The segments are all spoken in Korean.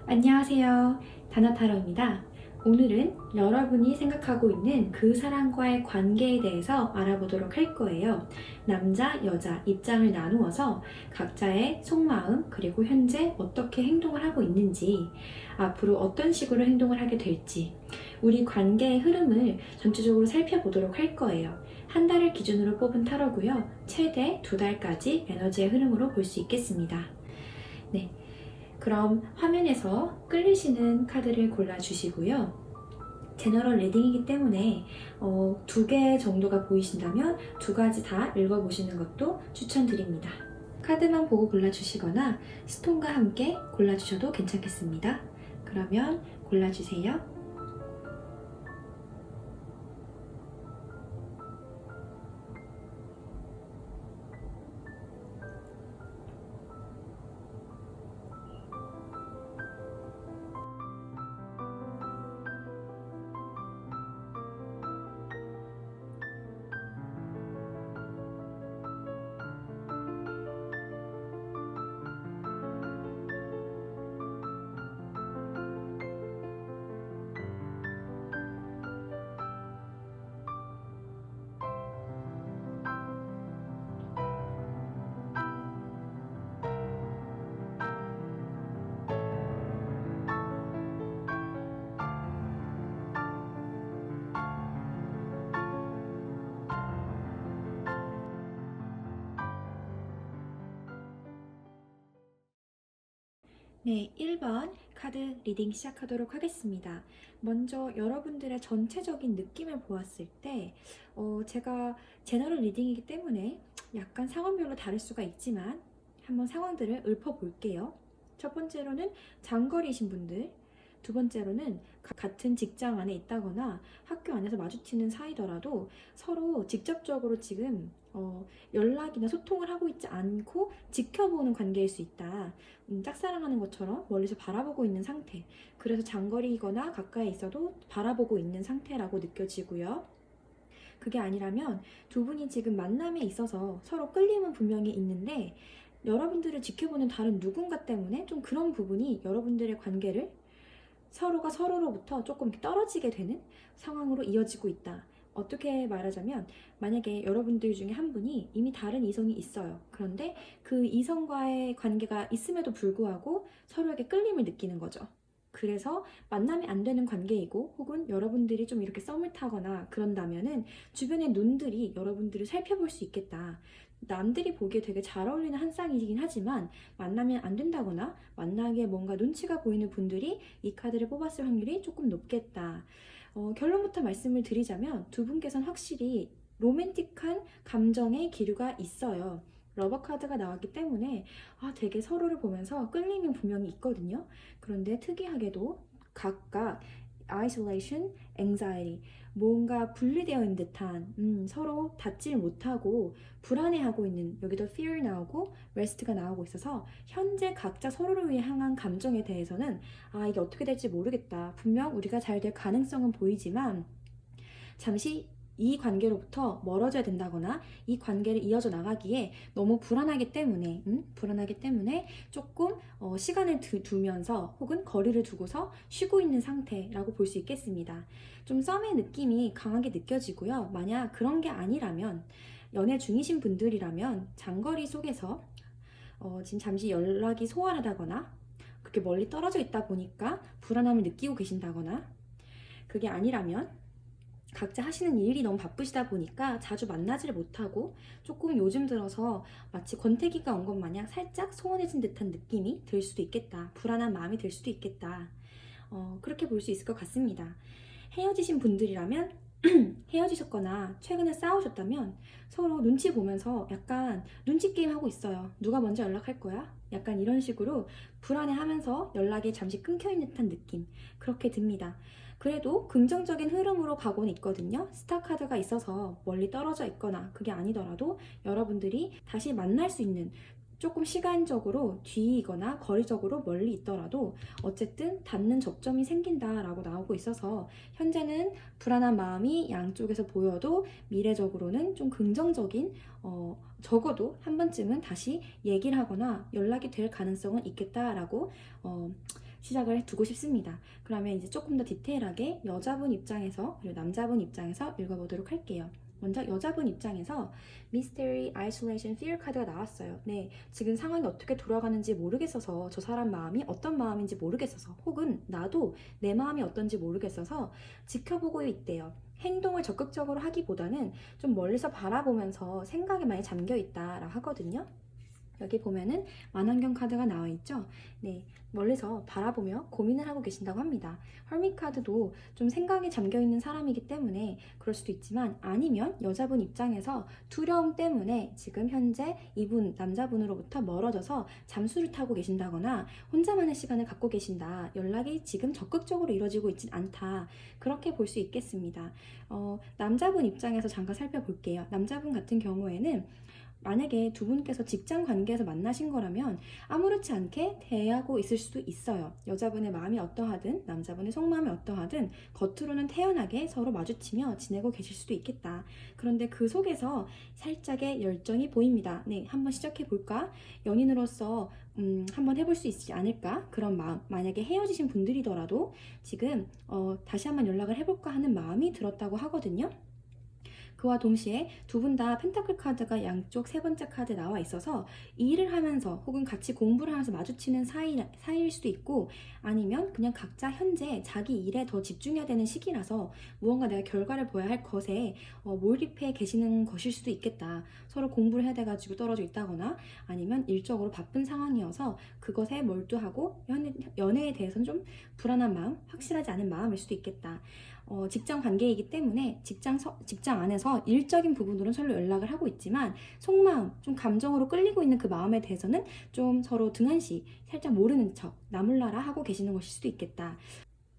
안녕하세요. 다나타로입니다. 오늘은 여러분이 생각하고 있는 그 사람과의 관계에 대해서 알아보도록 할 거예요. 남자, 여자 입장을 나누어서 각자의 속마음 그리고 현재 어떻게 행동을 하고 있는지, 앞으로 어떤 식으로 행동을 하게 될지, 우리 관계의 흐름을 전체적으로 살펴보도록 할 거예요. 한 달을 기준으로 뽑은 타로고요. 최대 2달까지 에너지의 흐름으로 볼 수 있겠습니다. 네. 그럼 화면에서 끌리시는 카드를 골라주시고요. 제너럴 리딩이기 때문에 2개 정도가 보이신다면 2가지 다 읽어보시는 것도 추천드립니다. 카드만 보고 골라주시거나 스톤과 함께 골라주셔도 괜찮겠습니다. 그러면 골라주세요. 네, 1번 카드 리딩 시작하도록 하겠습니다. 먼저 여러분들의 전체적인 느낌을 보았을 때 제가 제너럴 리딩이기 때문에 약간 상황별로 다를 수가 있지만 한번 상황들을 읊어볼게요. 첫 번째로는 장거리이신 분들, 두 번째로는 같은 직장 안에 있다거나 학교 안에서 마주치는 사이더라도 서로 직접적으로 지금 연락이나 소통을 하고 있지 않고 지켜보는 관계일 수 있다. 짝사랑하는 것처럼 멀리서 바라보고 있는 상태. 그래서 장거리이거나 가까이 있어도 바라보고 있는 상태라고 느껴지고요. 그게 아니라면 두 분이 지금 만남에 있어서 서로 끌림은 분명히 있는데 여러분들을 지켜보는 다른 누군가 때문에 좀 그런 부분이 여러분들의 관계를 서로가 서로로부터 조금 떨어지게 되는 상황으로 이어지고 있다. 어떻게 말하자면 만약에 여러분들 중에 한 분이 이미 다른 이성이 있어요. 그런데 그 이성과의 관계가 있음에도 불구하고 서로에게 끌림을 느끼는 거죠. 그래서 만나면 안 되는 관계이고 혹은 여러분들이 좀 이렇게 썸을 타거나 그런다면은 주변의 눈들이 여러분들을 살펴볼 수 있겠다. 남들이 보기에 되게 잘 어울리는 한 쌍이긴 하지만 만나면 안 된다거나 만나기에 뭔가 눈치가 보이는 분들이 이 카드를 뽑았을 확률이 조금 높겠다. 결론부터 말씀을 드리자면 두 분께서는 확실히 로맨틱한 감정의 기류가 있어요. 러버 카드가 나왔기 때문에 되게 서로를 보면서 끌림이 분명히 있거든요. 그런데 특이하게도 각각 isolation, anxiety, 뭔가 분리되어 있는 듯한 서로 닿질 못하고 불안해하고 있는, 여기도 fear 나오고 rest가 나오고 있어서 현재 각자 서로를 위해 향한 감정에 대해서는 이게 어떻게 될지 모르겠다. 분명 우리가 잘 될 가능성은 보이지만 잠시 이 관계로부터 멀어져야 된다거나 이 관계를 이어져 나가기에 너무 불안하기 때문에 조금 시간을 두면서 혹은 거리를 두고서 쉬고 있는 상태라고 볼 수 있겠습니다. 좀 썸의 느낌이 강하게 느껴지고요. 만약 그런 게 아니라면 연애 중이신 분들이라면 장거리 속에서 지금 잠시 연락이 소홀하다거나 그렇게 멀리 떨어져 있다 보니까 불안함을 느끼고 계신다거나, 그게 아니라면 각자 하시는 일이 너무 바쁘시다 보니까 자주 만나지를 못하고 조금 요즘 들어서 마치 권태기가 온 것 마냥 살짝 소원해진 듯한 느낌이 들 수도 있겠다. 불안한 마음이 들 수도 있겠다. 그렇게 볼 수 있을 것 같습니다. 헤어지신 분들이라면 헤어지셨거나 최근에 싸우셨다면 서로 눈치 보면서 약간 눈치 게임 하고 있어요. 누가 먼저 연락할 거야? 약간 이런 식으로 불안해하면서 연락이 잠시 끊겨있는 듯한 느낌, 그렇게 듭니다. 그래도 긍정적인 흐름으로 가고는 있거든요. 스타 카드가 있어서 멀리 떨어져 있거나 그게 아니더라도 여러분들이 다시 만날 수 있는, 조금 시간적으로 뒤이거나 거리적으로 멀리 있더라도 어쨌든 닿는 접점이 생긴다라고 나오고 있어서 현재는 불안한 마음이 양쪽에서 보여도 미래적으로는 좀 긍정적인, 적어도 한 번쯤은 다시 얘기를 하거나 연락이 될 가능성은 있겠다라고 시작을 두고 싶습니다. 그러면 이제 조금 더 디테일하게 여자분 입장에서 그리고 남자분 입장에서 읽어보도록 할게요. 먼저 여자분 입장에서 Mystery Isolation Fear 카드가 나왔어요. 네, 지금 상황이 어떻게 돌아가는지 모르겠어서 저 사람 마음이 어떤 마음인지 모르겠어서 혹은 나도 내 마음이 어떤지 모르겠어서 지켜보고 있대요. 행동을 적극적으로 하기보다는 좀 멀리서 바라보면서 생각에 많이 잠겨 있다라고 하거든요. 여기 보면은 만환경 카드가 나와 있죠. 네, 멀리서 바라보며 고민을 하고 계신다고 합니다. 헐밋 카드도 좀 생각에 잠겨 있는 사람이기 때문에 그럴 수도 있지만 아니면 여자분 입장에서 두려움 때문에 지금 현재 이분 남자분으로부터 멀어져서 잠수를 타고 계신다거나 혼자만의 시간을 갖고 계신다. 연락이 지금 적극적으로 이루어지고 있진 않다. 그렇게 볼 수 있겠습니다. 남자분 입장에서 잠깐 살펴볼게요. 남자분 같은 경우에는 만약에 두 분께서 직장 관계에서 만나신 거라면 아무렇지 않게 대하고 있을 수도 있어요. 여자분의 마음이 어떠하든 남자분의 속마음이 어떠하든 겉으로는 태연하게 서로 마주치며 지내고 계실 수도 있겠다. 그런데 그 속에서 살짝의 열정이 보입니다. 네, 한번 시작해 볼까? 연인으로서 한번 해볼 수 있지 않을까? 그런 마음. 만약에 헤어지신 분들이더라도 지금 다시 한번 연락을 해볼까 하는 마음이 들었다고 하거든요. 그와 동시에 두 분 다 펜타클 카드가 양쪽 세 번째 카드에 나와 있어서 일을 하면서 혹은 같이 공부를 하면서 마주치는 사이일 수도 있고 아니면 그냥 각자 현재 자기 일에 더 집중해야 되는 시기라서 무언가 내가 결과를 보아야 할 것에 몰입해 계시는 것일 수도 있겠다. 서로 공부를 해야 돼가지고 떨어져 있다거나 아니면 일적으로 바쁜 상황이어서 그것에 몰두하고 연애에 대해서는 좀 불안한 마음, 확실하지 않은 마음일 수도 있겠다. 직장 관계이기 때문에 직장 안에서 일적인 부분으로는 서로 연락을 하고 있지만 속마음, 좀 감정으로 끌리고 있는 그 마음에 대해서는 좀 서로 등한시 살짝 모르는 척 나몰라라 하고 계시는 것일 수도 있겠다.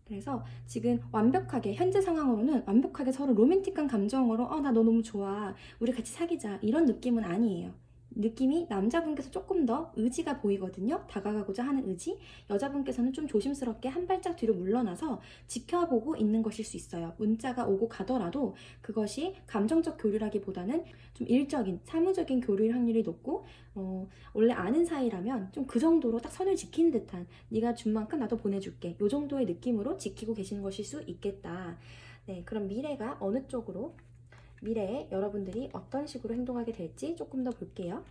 그래서 지금 완벽하게 현재 상황으로는 완벽하게 서로 로맨틱한 감정으로 나 너 너무 좋아 우리 같이 사귀자 이런 느낌은 아니에요. 느낌이 남자분께서 조금 더 의지가 보이거든요. 다가가고자 하는 의지. 여자분께서는 좀 조심스럽게 한 발짝 뒤로 물러나서 지켜보고 있는 것일 수 있어요. 문자가 오고 가더라도 그것이 감정적 교류라기보다는 좀 일적인 사무적인 교류일 확률이 높고 원래 아는 사이라면 좀 그 정도로 딱 선을 지키는 듯한 네가 준 만큼 나도 보내줄게 이 정도의 느낌으로 지키고 계시는 것일 수 있겠다. 네, 그럼 미래가 어느 쪽으로 미래에 여러분들이 어떤 식으로 행동하게 될지 조금 더 볼게요.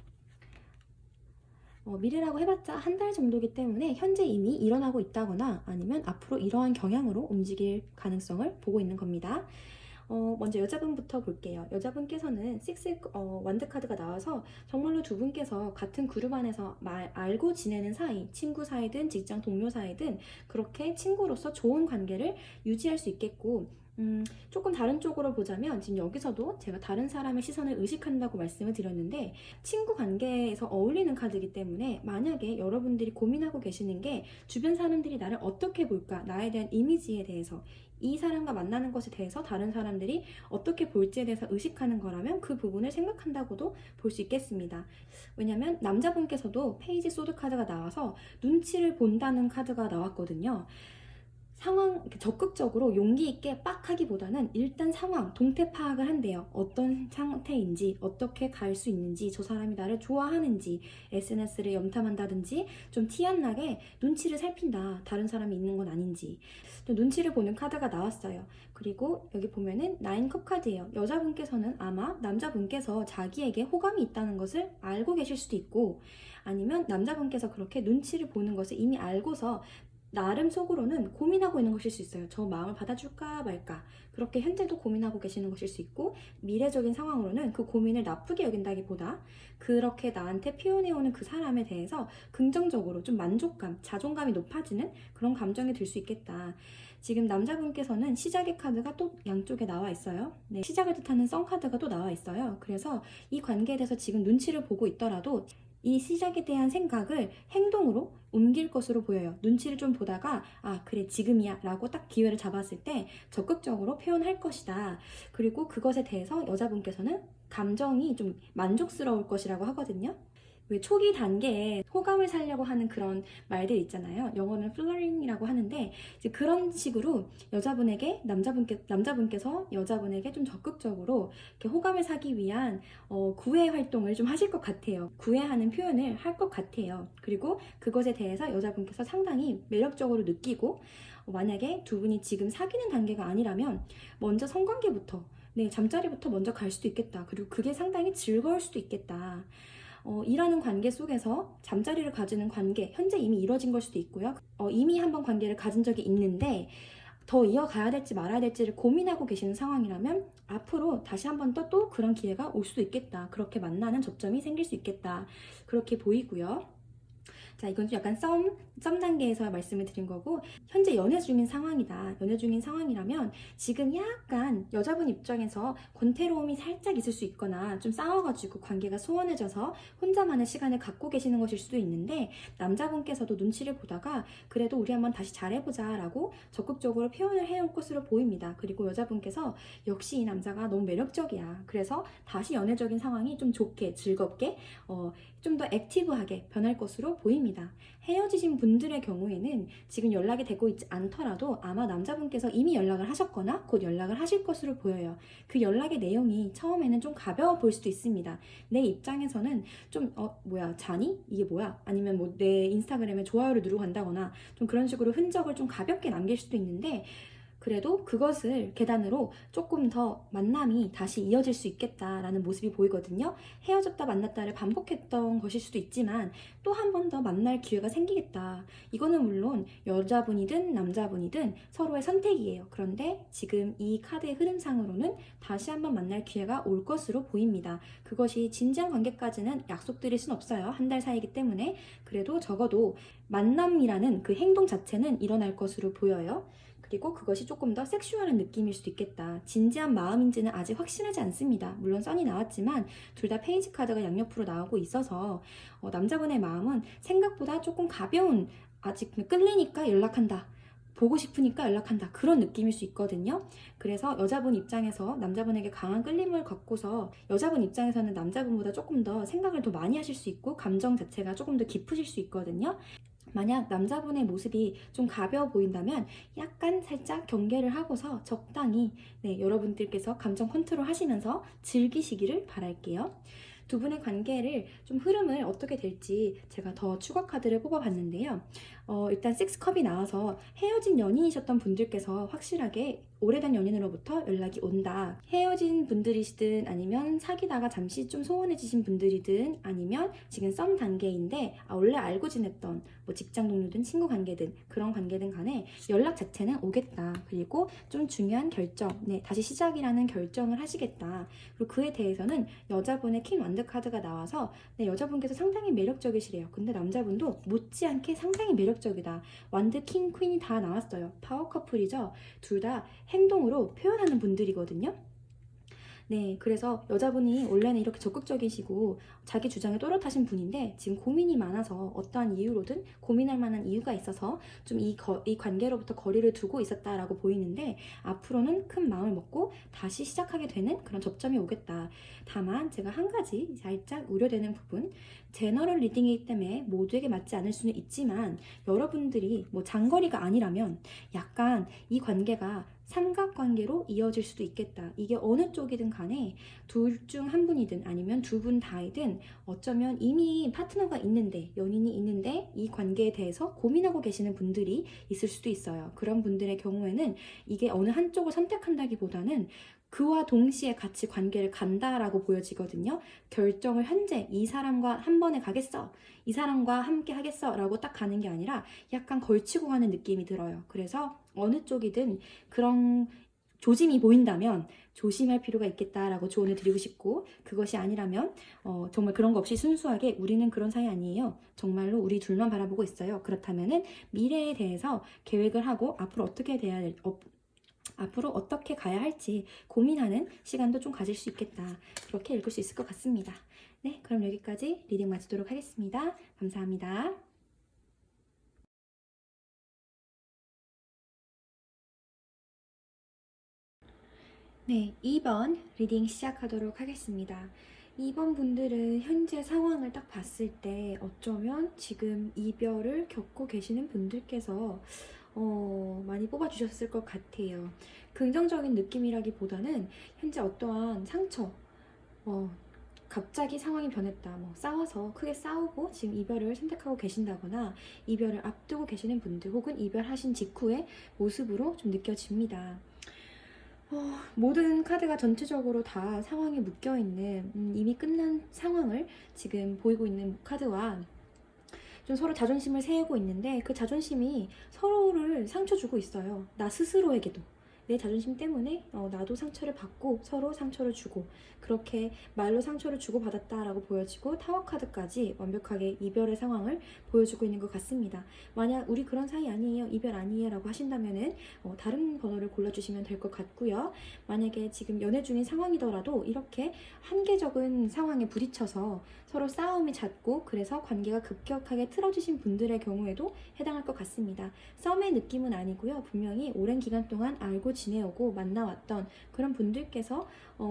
미래라고 해봤자 한 달 정도이기 때문에 현재 이미 일어나고 있다거나 아니면 앞으로 이러한 경향으로 움직일 가능성을 보고 있는 겁니다. 먼저 여자분부터 볼게요. 여자분께서는 완드 카드가 나와서 정말로 두 분께서 같은 그룹 안에서 알고 지내는 사이, 친구 사이든 직장 동료 사이든 그렇게 친구로서 좋은 관계를 유지할 수 있겠고 조금 다른 쪽으로 보자면 지금 여기서도 제가 다른 사람의 시선을 의식한다고 말씀을 드렸는데 친구 관계에서 어울리는 카드이기 때문에 만약에 여러분들이 고민하고 계시는 게 주변 사람들이 나를 어떻게 볼까, 나에 대한 이미지에 대해서 이 사람과 만나는 것에 대해서 다른 사람들이 어떻게 볼지에 대해서 의식하는 거라면 그 부분을 생각한다고도 볼 수 있겠습니다. 왜냐면 남자분께서도 페이지 소드 카드가 나와서 눈치를 본다는 카드가 나왔거든요. 상황 적극적으로 용기 있게 빡 하기보다는 일단 상황, 동태 파악을 한대요. 어떤 상태인지, 어떻게 갈 수 있는지, 저 사람이 나를 좋아하는지, SNS를 염탐한다든지 좀 티 안 나게 눈치를 살핀다. 다른 사람이 있는 건 아닌지. 또 눈치를 보는 카드가 나왔어요. 그리고 여기 보면은 9컵 카드예요. 여자분께서는 아마 남자분께서 자기에게 호감이 있다는 것을 알고 계실 수도 있고 아니면 남자분께서 그렇게 눈치를 보는 것을 이미 알고서 나름 속으로는 고민하고 있는 것일 수 있어요. 저 마음을 받아줄까 말까 그렇게 현재도 고민하고 계시는 것일 수 있고 미래적인 상황으로는 그 고민을 나쁘게 여긴다기보다 그렇게 나한테 표현해오는 그 사람에 대해서 긍정적으로 좀 만족감, 자존감이 높아지는 그런 감정이 들 수 있겠다. 지금 남자분께서는 시작의 카드가 또 양쪽에 나와 있어요. 네, 시작을 뜻하는 썬 카드가 또 나와 있어요. 그래서 이 관계에 대해서 지금 눈치를 보고 있더라도 이 시작에 대한 생각을 행동으로 옮길 것으로 보여요. 눈치를 좀 보다가 그래 지금이야 라고 딱 기회를 잡았을 때 적극적으로 표현할 것이다. 그리고 그것에 대해서 여자분께서는 감정이 좀 만족스러울 것이라고 하거든요. 왜 초기 단계에 호감을 사려고 하는 그런 말들 있잖아요. 영어는 flirting이라고 하는데 이제 그런 식으로 남자분께서 여자분에게 좀 적극적으로 이렇게 호감을 사기 위한 구애 활동을 좀 하실 것 같아요. 구애하는 표현을 할 것 같아요. 그리고 그것에 대해서 여자분께서 상당히 매력적으로 느끼고 만약에 두 분이 지금 사귀는 단계가 아니라면 먼저 성관계부터 잠자리부터 먼저 갈 수도 있겠다. 그리고 그게 상당히 즐거울 수도 있겠다. 일하는 관계 속에서 잠자리를 가지는 관계, 현재 이미 이뤄진 걸 수도 있고요. 이미 한번 관계를 가진 적이 있는데 더 이어가야 될지 말아야 될지를 고민하고 계시는 상황이라면 앞으로 다시 한번 또 그런 기회가 올 수도 있겠다. 그렇게 만나는 접점이 생길 수 있겠다. 그렇게 보이고요. 자, 이건 좀 약간 썸 단계에서 말씀을 드린 거고, 현재 연애 중인 상황이다. 연애 중인 상황이라면 지금 약간 여자분 입장에서 권태로움이 살짝 있을 수 있거나 좀 싸워가지고 관계가 소원해져서 혼자만의 시간을 갖고 계시는 것일 수도 있는데, 남자분께서도 눈치를 보다가 그래도 우리 한번 다시 잘해보자 라고 적극적으로 표현을 해올 것으로 보입니다. 그리고 여자분께서 역시 이 남자가 너무 매력적이야. 그래서 다시 연애적인 상황이 좀 좋게 즐겁게 좀 더 액티브하게 변할 것으로 보입니다. 헤어지신 분들의 경우에는 지금 연락이 되고 있지 않더라도 아마 남자분께서 이미 연락을 하셨거나 곧 연락을 하실 것으로 보여요. 그 연락의 내용이 처음에는 좀 가벼워 보일 수도 있습니다. 내 입장에서는 좀 뭐야 자니? 이게 뭐야? 아니면 뭐 내 인스타그램에 좋아요를 누르고 간다거나 좀 그런 식으로 흔적을 좀 가볍게 남길 수도 있는데, 그래도 그것을 계단으로 조금 더 만남이 다시 이어질 수 있겠다라는 모습이 보이거든요. 헤어졌다 만났다를 반복했던 것일 수도 있지만 또 한 번 더 만날 기회가 생기겠다. 이거는 물론 여자분이든 남자분이든 서로의 선택이에요. 그런데 지금 이 카드의 흐름상으로는 다시 한번 만날 기회가 올 것으로 보입니다. 그것이 진지한 관계까지는 약속드릴 순 없어요. 한 달 사이기 때문에. 그래도 적어도 만남이라는 그 행동 자체는 일어날 것으로 보여요. 그리고 그것이 조금 더 섹슈얼한 느낌일 수도 있겠다. 진지한 마음인지는 아직 확실하지 않습니다. 물론 썬이 나왔지만 둘 다 페이지 카드가 양옆으로 나오고 있어서 남자분의 마음은 생각보다 조금 가벼운, 아직 끌리니까 연락한다, 보고 싶으니까 연락한다, 그런 느낌일 수 있거든요. 그래서 여자분 입장에서 남자분에게 강한 끌림을 갖고서 여자분 입장에서는 남자분보다 조금 더 생각을 더 많이 하실 수 있고 감정 자체가 조금 더 깊으실 수 있거든요. 만약 남자분의 모습이 좀 가벼워 보인다면 약간 살짝 경계를 하고서 적당히 여러분들께서 감정 컨트롤 하시면서 즐기시기를 바랄게요. 두 분의 관계를 좀 흐름을 어떻게 될지 제가 더 추가 카드를 뽑아봤는데요. 일단 6컵이 나와서 헤어진 연인이셨던 분들께서 확실하게 오래된 연인으로부터 연락이 온다. 헤어진 분들이시든 아니면 사귀다가 잠시 좀 소원해지신 분들이든 아니면 지금 썸 단계인데 원래 알고 지냈던 뭐 직장 동료든 친구 관계든 그런 관계든 간에 연락 자체는 오겠다. 그리고 좀 중요한 결정, 다시 시작이라는 결정을 하시겠다. 그리고 그에 대해서는 여자분의 킹 완드 카드가 나와서 여자분께서 상당히 매력적이시래요. 근데 남자분도 못지않게 상당히 매력적이다. 완드, 킹, 퀸이 다 나왔어요. 파워 커플이죠. 둘 다 행동으로 표현하는 분들이거든요. 그래서 여자분이 원래는 이렇게 적극적이시고 자기 주장에 또렷하신 분인데 지금 고민이 많아서 어떠한 이유로든 고민할 만한 이유가 있어서 좀 이 관계로부터 거리를 두고 있었다라고 보이는데 앞으로는 큰 마음을 먹고 다시 시작하게 되는 그런 접점이 오겠다. 다만 제가 한 가지 살짝 우려되는 부분, 제너럴 리딩이기 때문에 모두에게 맞지 않을 수는 있지만 여러분들이 뭐 장거리가 아니라면 약간 이 관계가 삼각관계로 이어질 수도 있겠다. 이게 어느 쪽이든 간에 둘 중 한 분이든 아니면 두 분 다이든 어쩌면 이미 파트너가 있는데, 연인이 있는데 이 관계에 대해서 고민하고 계시는 분들이 있을 수도 있어요. 그런 분들의 경우에는 이게 어느 한쪽을 선택한다기보다는 그와 동시에 같이 관계를 간다라고 보여지거든요. 결정을 현재 이 사람과 한 번에 가겠어, 이 사람과 함께 하겠어 라고 딱 가는 게 아니라 약간 걸치고 가는 느낌이 들어요. 그래서 어느 쪽이든 그런 조짐이 보인다면 조심할 필요가 있겠다라고 조언을 드리고 싶고, 그것이 아니라면 정말 그런 거 없이 순수하게 우리는 그런 사이 아니에요, 정말로 우리 둘만 바라보고 있어요, 그렇다면은 미래에 대해서 계획을 하고 앞으로 어떻게 가야 할지 고민하는 시간도 좀 가질 수 있겠다. 그렇게 읽을 수 있을 것 같습니다. 그럼 여기까지 리딩 마치도록 하겠습니다. 감사합니다. 네, 2번 리딩 시작하도록 하겠습니다. 2번 분들은 현재 상황을 딱 봤을 때 어쩌면 지금 이별을 겪고 계시는 분들께서 많이 뽑아주셨을 것 같아요. 긍정적인 느낌이라기보다는 현재 어떠한 상처, 갑자기 상황이 변했다. 싸워서 크게 싸우고 지금 이별을 선택하고 계신다거나 이별을 앞두고 계시는 분들 혹은 이별하신 직후의 모습으로 좀 느껴집니다. 모든 카드가 전체적으로 다 상황에 묶여있는 이미 끝난 상황을 지금 보이고 있는 카드와 좀 서로 자존심을 세우고 있는데 그 자존심이 서로를 상처 주고 있어요. 나 스스로에게도. 내 자존심 때문에 나도 상처를 받고 서로 상처를 주고 그렇게 말로 상처를 주고받았다라고 보여지고 타워 카드까지 완벽하게 이별의 상황을 보여주고 있는 것 같습니다. 만약 우리 그런 사이 아니에요, 이별 아니에요 라고 하신다면은 다른 번호를 골라주시면 될 것 같고요. 만약에 지금 연애 중인 상황이더라도 이렇게 한계적인 상황에 부딪혀서 서로 싸움이 잦고 그래서 관계가 급격하게 틀어지신 분들의 경우에도 해당할 것 같습니다. 썸의 느낌은 아니고요. 분명히 오랜 기간 동안 알고 지내오고 만나왔던 그런 분들께서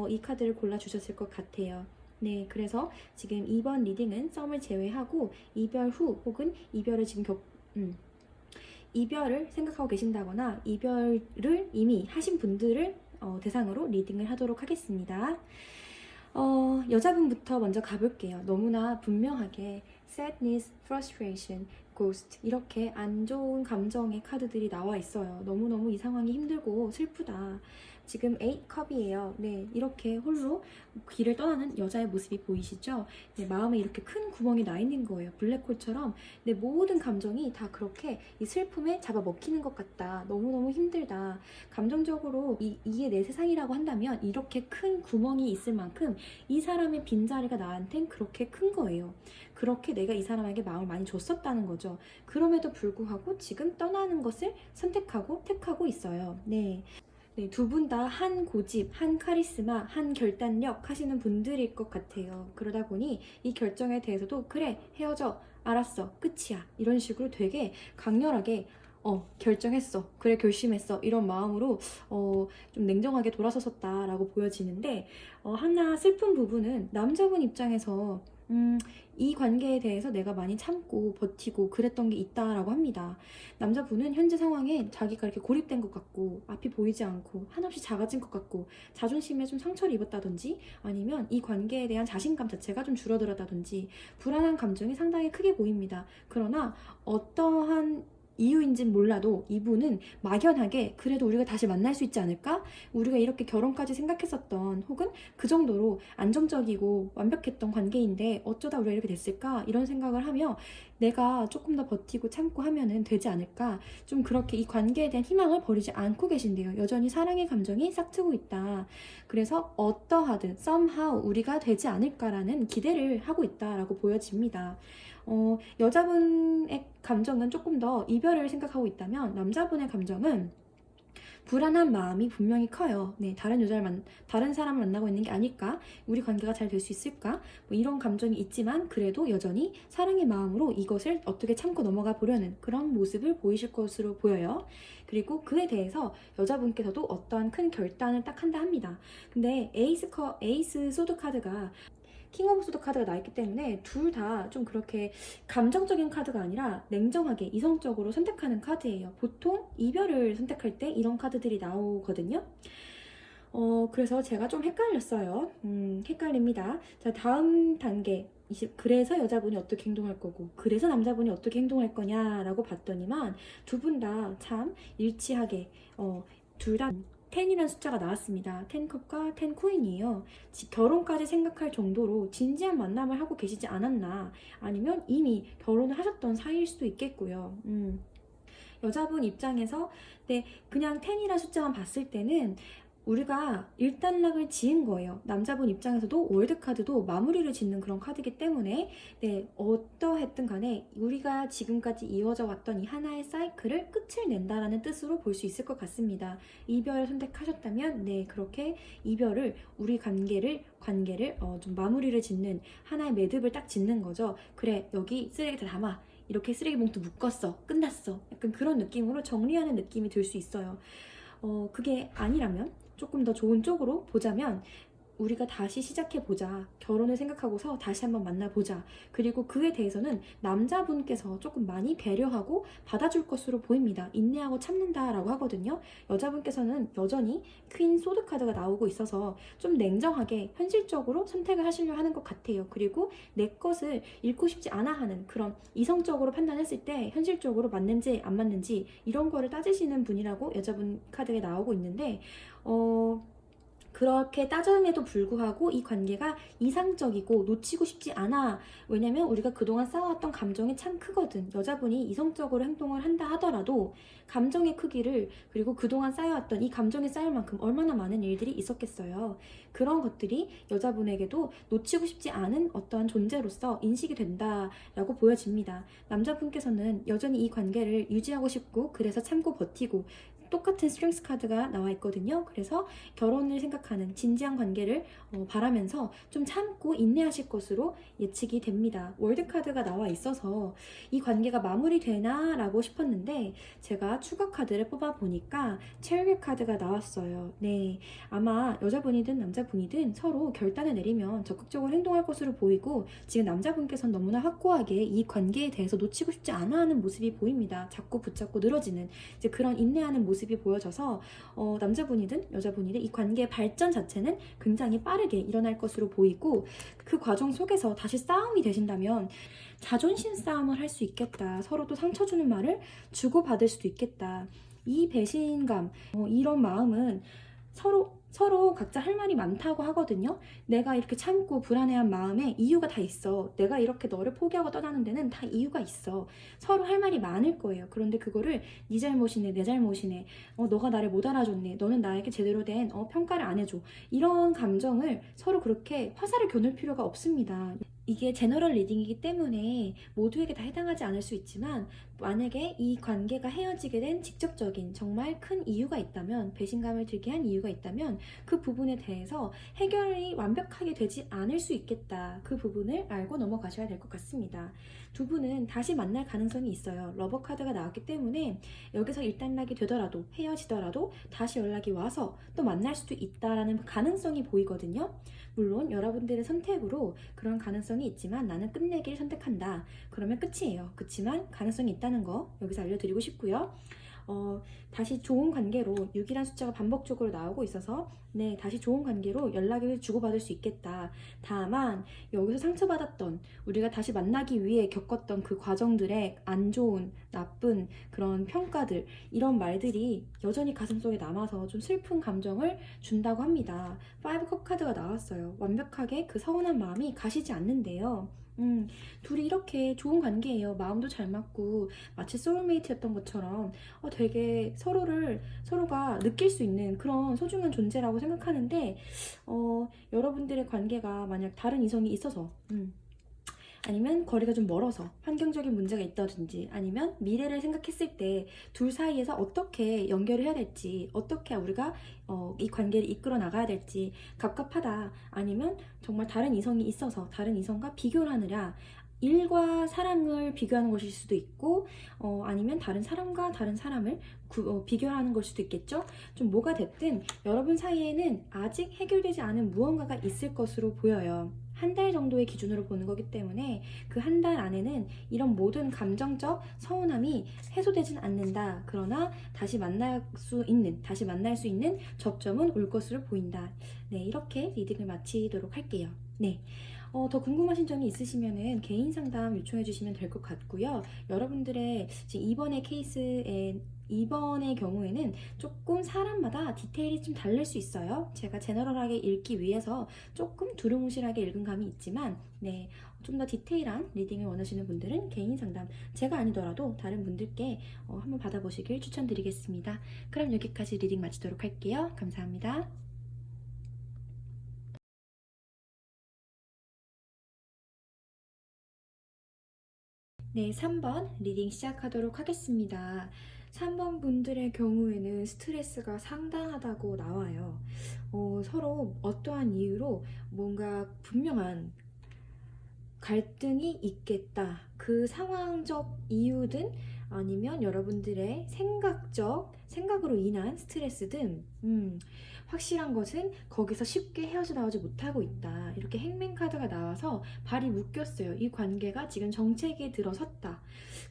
이 카드를 골라주셨을 것 같아요. 네, 그래서 지금 2번 리딩은 썸을 제외하고 이별 후 혹은 이별을 지금 이별을 생각하고 계신다거나 이별을 이미 하신 분들을 대상으로 리딩을 하도록 하겠습니다. 여자분부터 먼저 가볼게요. 너무나 분명하게 sadness, frustration, ghost 이렇게 안 좋은 감정의 카드들이 나와 있어요. 너무너무 이 상황이 힘들고 슬프다. 지금 8컵이에요. 네, 이렇게 홀로 길을 떠나는 여자의 모습이 보이시죠? 네, 마음에 이렇게 큰 구멍이 나 있는 거예요. 블랙홀처럼 내 모든 감정이 다 그렇게 이 슬픔에 잡아먹히는 것 같다. 너무너무 힘들다. 감정적으로 이게 내 세상이라고 한다면 이렇게 큰 구멍이 있을 만큼 이 사람의 빈자리가 나한텐 그렇게 큰 거예요. 그렇게 내가 이 사람에게 마음을 많이 줬었다는 거죠. 그럼에도 불구하고 지금 떠나는 것을 선택하고 택하고 있어요. 네. 네, 두 분 다 한 고집, 한 카리스마, 한 결단력 하시는 분들일 것 같아요. 그러다 보니 이 결정에 대해서도 그래, 헤어져, 알았어, 끝이야 이런 식으로 되게 강렬하게 결정했어, 그래 결심했어 이런 마음으로 좀 냉정하게 돌아섰었다라고 보여지는데 하나 슬픈 부분은 남자분 입장에서 이 관계에 대해서 내가 많이 참고 버티고 그랬던 게 있다라고 합니다. 남자분은 현재 상황에 자기가 이렇게 고립된 것 같고 앞이 보이지 않고 한없이 작아진 것 같고 자존심에 좀 상처를 입었다든지 아니면 이 관계에 대한 자신감 자체가 좀 줄어들었다든지 불안한 감정이 상당히 크게 보입니다. 그러나 어떠한 이유인진 몰라도 이분은 막연하게 그래도 우리가 다시 만날 수 있지 않을까? 우리가 이렇게 결혼까지 생각했었던 혹은 그 정도로 안정적이고 완벽했던 관계인데 어쩌다 우리가 이렇게 됐을까? 이런 생각을 하며 내가 조금 더 버티고 참고 하면은 되지 않을까? 좀 그렇게 이 관계에 대한 희망을 버리지 않고 계신데요. 여전히 사랑의 감정이 싹트고 있다. 그래서 어떠하든 somehow 우리가 되지 않을까라는 기대를 하고 있다라고 보여집니다. 여자분의 감정은 조금 더 이별을 생각하고 있다면 남자분의 감정은 불안한 마음이 분명히 커요. 네, 다른 사람을 만나고 있는 게 아닐까? 우리 관계가 잘 될 수 있을까? 이런 감정이 있지만 그래도 여전히 사랑의 마음으로 이것을 어떻게 참고 넘어가 보려는 그런 모습을 보이실 것으로 보여요. 그리고 그에 대해서 여자분께서도 어떠한 큰 결단을 딱 한다 합니다. 근데 에이스 소드 카드가 킹 오브 소드 카드가 나있기 때문에 둘 다 좀 그렇게 감정적인 카드가 아니라 냉정하게 이성적으로 선택하는 카드예요. 보통 이별을 선택할 때 이런 카드들이 나오거든요. 그래서 제가 좀 헷갈렸어요. 헷갈립니다. 자, 다음 단계. 그래서 여자분이 어떻게 행동할 거고 그래서 남자분이 어떻게 행동할 거냐라고 봤더니만 두 분 다 참 일치하게 둘 다 10이라는 숫자가 나왔습니다. 10컵과 10코인이에요. 결혼까지 생각할 정도로 진지한 만남을 하고 계시지 않았나 아니면 이미 결혼을 하셨던 사이일 수도 있겠고요. 여자분 입장에서 그냥 10이라는 숫자만 봤을 때는 우리가 일단락을 지은 거예요. 남자분 입장에서도 월드카드도 마무리를 짓는 그런 카드이기 때문에 어떠했든 간에 우리가 지금까지 이어져 왔던 이 하나의 사이클을 끝을 낸다라는 뜻으로 볼 수 있을 것 같습니다. 이별을 선택하셨다면 그렇게 이별을 우리 관계를 좀 마무리를 짓는 하나의 매듭을 딱 짓는 거죠. 그래, 여기 쓰레기 다 담아. 이렇게 쓰레기 봉투 묶었어. 끝났어. 약간 그런 느낌으로 정리하는 느낌이 들 수 있어요. 그게 아니라면 조금 더 좋은 쪽으로 보자면 우리가 다시 시작해보자. 결혼을 생각하고서 다시 한번 만나보자. 그리고 그에 대해서는 남자분께서 조금 많이 배려하고 받아줄 것으로 보입니다. 인내하고 참는다라고 하거든요. 여자분께서는 여전히 퀸 소드 카드가 나오고 있어서 좀 냉정하게 현실적으로 선택을 하시려 하는 것 같아요. 그리고 내 것을 잃고 싶지 않아 하는 그런 이성적으로 판단했을 때 현실적으로 맞는지 안 맞는지 이런 거를 따지시는 분이라고 여자분 카드에 나오고 있는데 그렇게 따짐에도 불구하고 이 관계가 이상적이고 놓치고 싶지 않아. 왜냐면 우리가 그동안 쌓아왔던 감정이 참 크거든. 여자분이 이성적으로 행동을 한다 하더라도 감정의 크기를 그리고 그동안 쌓여왔던 이 감정이 쌓일 만큼 얼마나 많은 일들이 있었겠어요. 그런 것들이 여자분에게도 놓치고 싶지 않은 어떠한 존재로서 인식이 된다라고 보여집니다. 남자분께서는 여전히 이 관계를 유지하고 싶고 그래서 참고 버티고 똑같은 스트렝스 카드가 나와 있거든요. 그래서 결혼을 생각하는 진지한 관계를 바라면서 좀 참고 인내하실 것으로 예측이 됩니다. 월드 카드가 나와 있어서 이 관계가 마무리되나 라고 싶었는데 제가 추가 카드를 뽑아보니까 체리엇 카드가 나왔어요. 네, 아마 여자분이든 남자분이든 서로 결단을 내리면 적극적으로 행동할 것으로 보이고 지금 남자분께서는 너무나 확고하게 이 관계에 대해서 놓치고 싶지 않아 하는 모습이 보입니다. 자꾸 붙잡고 늘어지는 이제 그런 인내하는 모습이 보여져서 남자분이든 여자분이든 이 관계의 발전 자체는 굉장히 빠르게 일어날 것으로 보이고 그 과정 속에서 다시 싸움이 되신다면 자존심 싸움을 할 수 있겠다. 서로 또 상처 주는 말을 주고받을 수도 있겠다. 이 배신감, 이런 마음은 서로 각자 할 말이 많다고 하거든요. 내가 이렇게 참고 불안해한 마음에 이유가 다 있어. 내가 이렇게 너를 포기하고 떠나는 데는 다 이유가 있어. 서로 할 말이 많을 거예요. 그런데 그거를 네 잘못이네, 내 잘못이네, 너가 나를 못 알아줬네, 너는 나에게 제대로 된 평가를 안 해줘. 이런 감정을 서로 그렇게 화살을 겨눌 필요가 없습니다. 이게 제너럴 리딩이기 때문에 모두에게 다 해당하지 않을 수 있지만 만약에 이 관계가 헤어지게 된 직접적인 정말 큰 이유가 있다면 배신감을 들게 한 이유가 있다면 그 부분에 대해서 해결이 완벽하게 되지 않을 수 있겠다. 그 부분을 알고 넘어가셔야 될 것 같습니다. 두 분은 다시 만날 가능성이 있어요. 러버 카드가 나왔기 때문에 여기서 일단락이 되더라도 헤어지더라도 다시 연락이 와서 또 만날 수도 있다라는 가능성이 보이거든요. 물론 여러분들의 선택으로 그런 가능성이 있지만 나는 끝내길 선택한다. 그러면 끝이에요. 그렇지만 가능성이 있다는 거 여기서 알려드리고 싶고요. 다시 좋은 관계로 6이란 숫자가 반복적으로 나오고 있어서 네, 다시 좋은 관계로 연락을 주고받을 수 있겠다. 다만 여기서 상처받았던 우리가 다시 만나기 위해 겪었던 그 과정들의 안 좋은, 나쁜 그런 평가들 이런 말들이 여전히 가슴속에 남아서 좀 슬픈 감정을 준다고 합니다. 5컵 카드가 나왔어요. 완벽하게 그 서운한 마음이 가시지 않는데요. 둘이 이렇게 좋은 관계예요. 마음도 잘 맞고 마치 소울메이트였던 것처럼 되게 서로가 느낄 수 있는 그런 소중한 존재라고 생각하는데 여러분들의 관계가 만약 다른 이성이 있어서 아니면 거리가 좀 멀어서 환경적인 문제가 있다든지 아니면 미래를 생각했을 때 둘 사이에서 어떻게 연결을 해야 될지 어떻게 우리가 이 관계를 이끌어 나가야 될지 갑갑하다 아니면 정말 다른 이성이 있어서 다른 이성과 비교를 하느라 일과 사랑을 비교하는 것일 수도 있고 아니면 다른 사람과 다른 사람을 비교하는 걸 수도 있겠죠. 좀 뭐가 됐든 여러분 사이에는 아직 해결되지 않은 무언가가 있을 것으로 보여요. 한 달 정도의 기준으로 보는 거기 때문에 그 한 달 안에는 이런 모든 감정적 서운함이 해소되진 않는다. 그러나 다시 만날 수 있는 접점은 올 것으로 보인다. 네, 이렇게 리딩을 마치도록 할게요. 네. 더 궁금하신 점이 있으시면은 개인 상담 요청해 주시면 될 것 같고요. 여러분들의 지금 이번의 경우에는 조금 사람마다 디테일이 좀 다를 수 있어요. 제가 제너럴하게 읽기 위해서 조금 두루뭉실하게 읽은 감이 있지만 네, 좀 더 디테일한 리딩을 원하시는 분들은 개인 상담 제가 아니더라도 다른 분들께 한번 받아보시길 추천드리겠습니다. 그럼 여기까지 리딩 마치도록 할게요. 감사합니다. 네, 3번 리딩 시작하도록 하겠습니다. 3번 분들의 경우에는 스트레스가 상당하다고 나와요. 서로 어떠한 이유로 뭔가 분명한 갈등이 있겠다. 그 상황적 이유든 아니면 여러분들의 생각으로 인한 스트레스 등 확실한 것은 거기서 쉽게 헤어져 나오지 못하고 있다. 이렇게 행맨 카드가 나와서 발이 묶였어요. 이 관계가 지금 정체기에 들어섰다.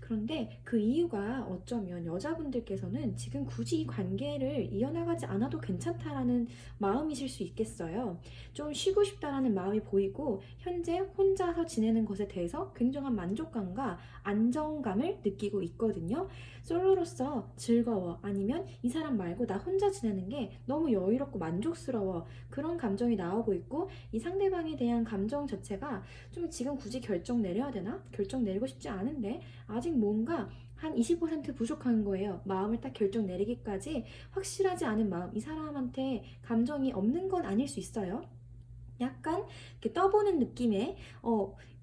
그런데 그 이유가 어쩌면 여자분들께서는 지금 굳이 이 관계를 이어나가지 않아도 괜찮다라는 마음이실 수 있겠어요. 좀 쉬고 싶다라는 마음이 보이고 현재 혼자서 지내는 것에 대해서 굉장한 만족감과 안정감을 느끼고 있거든요. 솔로로서 즐거워, 아니면 이 사람 말고 나 혼자 지내는 게 너무 여유롭고 만족스러워, 그런 감정이 나오고 있고, 이 상대방에 대한 감정 자체가 좀 지금 굳이 결정 내려야 되나? 결정 내리고 싶지 않은데 아직 뭔가 한 20% 부족한 거예요. 마음을 딱 결정 내리기까지 확실하지 않은 마음, 이 사람한테 감정이 없는 건 아닐 수 있어요. 약간 이렇게 떠보는 느낌의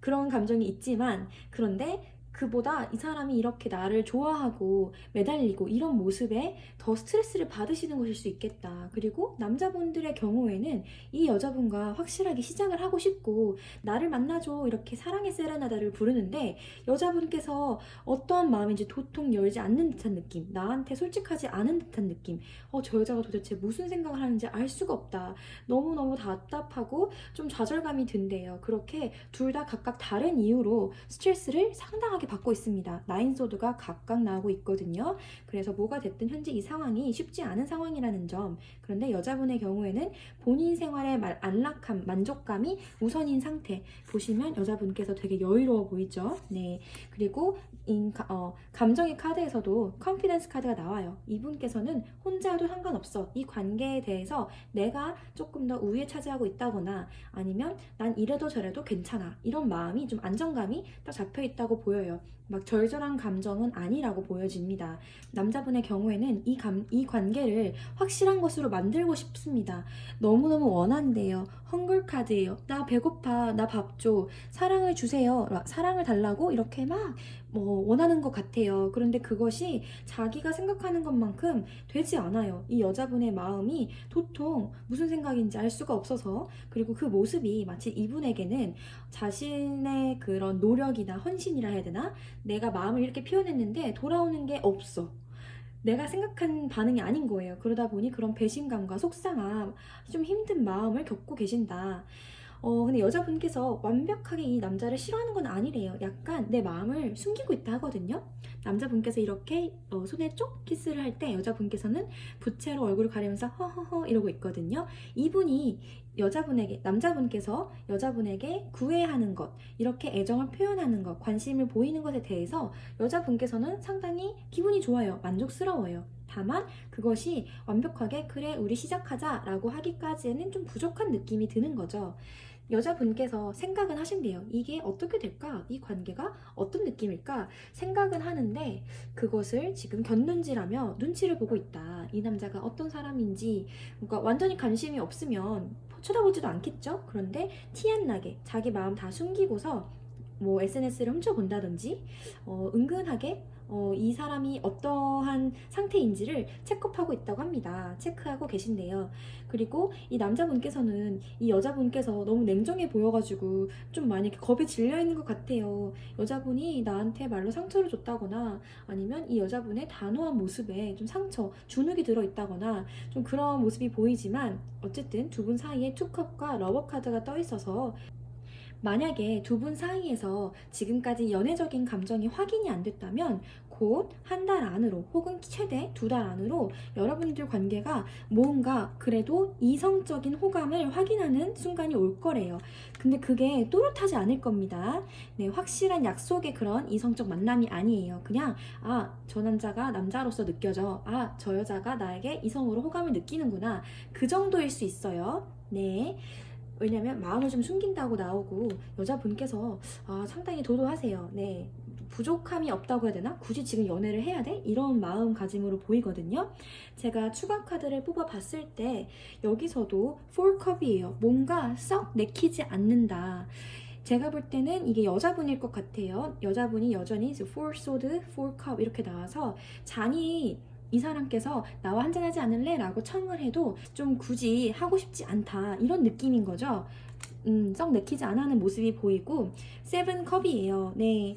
그런 감정이 있지만, 그런데 그보다 이 사람이 이렇게 나를 좋아하고 매달리고 이런 모습에 더 스트레스를 받으시는 것일 수 있겠다. 그리고 남자분들의 경우에는 이 여자분과 확실하게 시작을 하고 싶고 나를 만나줘 이렇게 사랑의 세레나다를 부르는데, 여자분께서 어떠한 마음인지 도통 열지 않는 듯한 느낌, 나한테 솔직하지 않은 듯한 느낌, 저 여자가 도대체 무슨 생각을 하는지 알 수가 없다, 너무너무 답답하고 좀 좌절감이 든대요. 그렇게 둘 다 각각 다른 이유로 스트레스를 상당하게 받고 있습니다. 나인소드가 각각 나오고 있거든요. 그래서 뭐가 됐든 현재 이 상황이 쉽지 않은 상황이라는 점. 그런데 여자분의 경우에는 본인 생활의 안락함, 만족감이 우선인 상태. 보시면 여자분께서 되게 여유로워 보이죠? 네. 그리고 감정의 카드에서도 컨피던스 카드가 나와요. 이분께서는 혼자도 상관없어. 이 관계에 대해서 내가 조금 더 우위에 차지하고 있다거나 아니면 난 이래도 저래도 괜찮아, 이런 마음이 좀 안정감이 딱 잡혀 있다고 보여요. 막 절절한 감정은 아니라고 보여집니다. 남자분의 경우에는 이 관계를 확실한 것으로 만들고 싶습니다. 너무너무 원한대요. 헝글 카드예요. 나 배고파, 나 밥 줘, 사랑을 주세요, 사랑을 달라고 이렇게 막 원하는 것 같아요. 그런데 그것이 자기가 생각하는 것만큼 되지 않아요. 이 여자분의 마음이 도통 무슨 생각인지 알 수가 없어서, 그리고 그 모습이 마치 이분에게는 자신의 그런 노력이나 헌신이라 해야 되나? 내가 마음을 이렇게 표현했는데 돌아오는 게 없어. 내가 생각한 반응이 아닌 거예요. 그러다 보니 그런 배신감과 속상함, 좀 힘든 마음을 겪고 계신다. 근데 여자분께서 완벽하게 이 남자를 싫어하는 건 아니래요. 약간 내 마음을 숨기고 있다 하거든요. 남자분께서 이렇게 손에 쪽 키스를 할 때 여자분께서는 부채로 얼굴을 가리면서 허허허 이러고 있거든요. 이분이 남자분께서 여자분에게 구애하는 것, 이렇게 애정을 표현하는 것, 관심을 보이는 것에 대해서 여자분께서는 상당히 기분이 좋아요. 만족스러워요. 다만 그것이 완벽하게 그래 우리 시작하자 라고 하기까지는 좀 부족한 느낌이 드는 거죠. 여자분께서 생각은 하신대요. 이게 어떻게 될까? 이 관계가 어떤 느낌일까? 생각은 하는데 그것을 지금 곁눈질하며 눈치를 보고 있다. 이 남자가 어떤 사람인지, 그러니까 완전히 관심이 없으면 쳐다보지도 않겠죠? 그런데 티 안 나게 자기 마음 다 숨기고서 SNS를 훔쳐본다든지 은근하게 이 사람이 어떠한 상태인지를 체크하고 있다고 합니다. 체크하고 계신데요. 그리고 이 남자분께서는 이 여자분께서 너무 냉정해 보여가지고 좀 많이 겁에 질려 있는 것 같아요. 여자분이 나한테 말로 상처를 줬다거나 아니면 이 여자분의 단호한 모습에 좀 상처, 주눅이 들어있다거나 좀 그런 모습이 보이지만, 어쨌든 두 분 사이에 투컵과 러버 카드가 떠 있어서 만약에 두 분 사이에서 지금까지 연애적인 감정이 확인이 안 됐다면 곧 한 달 안으로 혹은 최대 2달 안으로 여러분들 관계가 뭔가 그래도 이성적인 호감을 확인하는 순간이 올 거래요. 근데 그게 또렷하지 않을 겁니다. 네, 확실한 약속의 그런 이성적 만남이 아니에요. 그냥 저 남자가 남자로서 느껴져, 저 여자가 나에게 이성으로 호감을 느끼는구나, 그 정도일 수 있어요. 네. 왜냐면 마음을 좀 숨긴다고 나오고, 여자분께서 상당히 도도하세요. 네, 부족함이 없다고 해야 되나? 굳이 지금 연애를 해야 돼? 이런 마음가짐으로 보이거든요. 제가 추가 카드를 뽑아봤을 때 여기서도 4컵이에요. 뭔가 썩 내키지 않는다. 제가 볼 때는 이게 여자분일 것 같아요. 여자분이 여전히 4 sword, 4 cup 이렇게 나와서 잔이 이 사람께서 나와 한잔하지 않을래? 라고 청을 해도 좀 굳이 하고 싶지 않다, 이런 느낌인 거죠. 썩 내키지 않아 하는 모습이 보이고 7컵이에요. 네,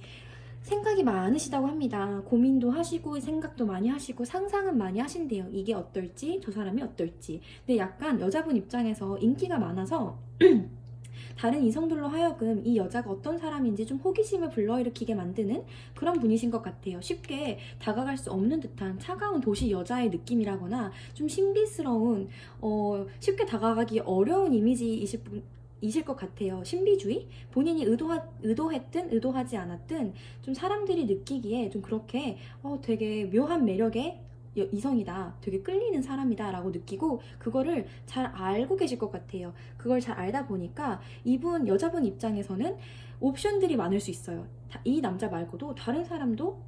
생각이 많으시다고 합니다. 고민도 하시고 생각도 많이 하시고 상상은 많이 하신대요. 이게 어떨지, 저 사람이 어떨지. 근데 약간 여자분 입장에서 인기가 많아서 다른 이성들로 하여금 이 여자가 어떤 사람인지 좀 호기심을 불러일으키게 만드는 그런 분이신 것 같아요. 쉽게 다가갈 수 없는 듯한 차가운 도시 여자의 느낌이라거나 좀 신비스러운, 쉽게 다가가기 어려운 이미지이실 것 같아요. 신비주의? 본인이 의도했든 의도하지 않았든 좀 사람들이 느끼기에 좀 그렇게 되게 묘한 매력의 이성이다, 되게 끌리는 사람이다 라고 느끼고 그거를 잘 알고 계실 것 같아요. 그걸 잘 알다 보니까 여자분 입장에서는 옵션들이 많을 수 있어요. 이 남자 말고도 다른 사람도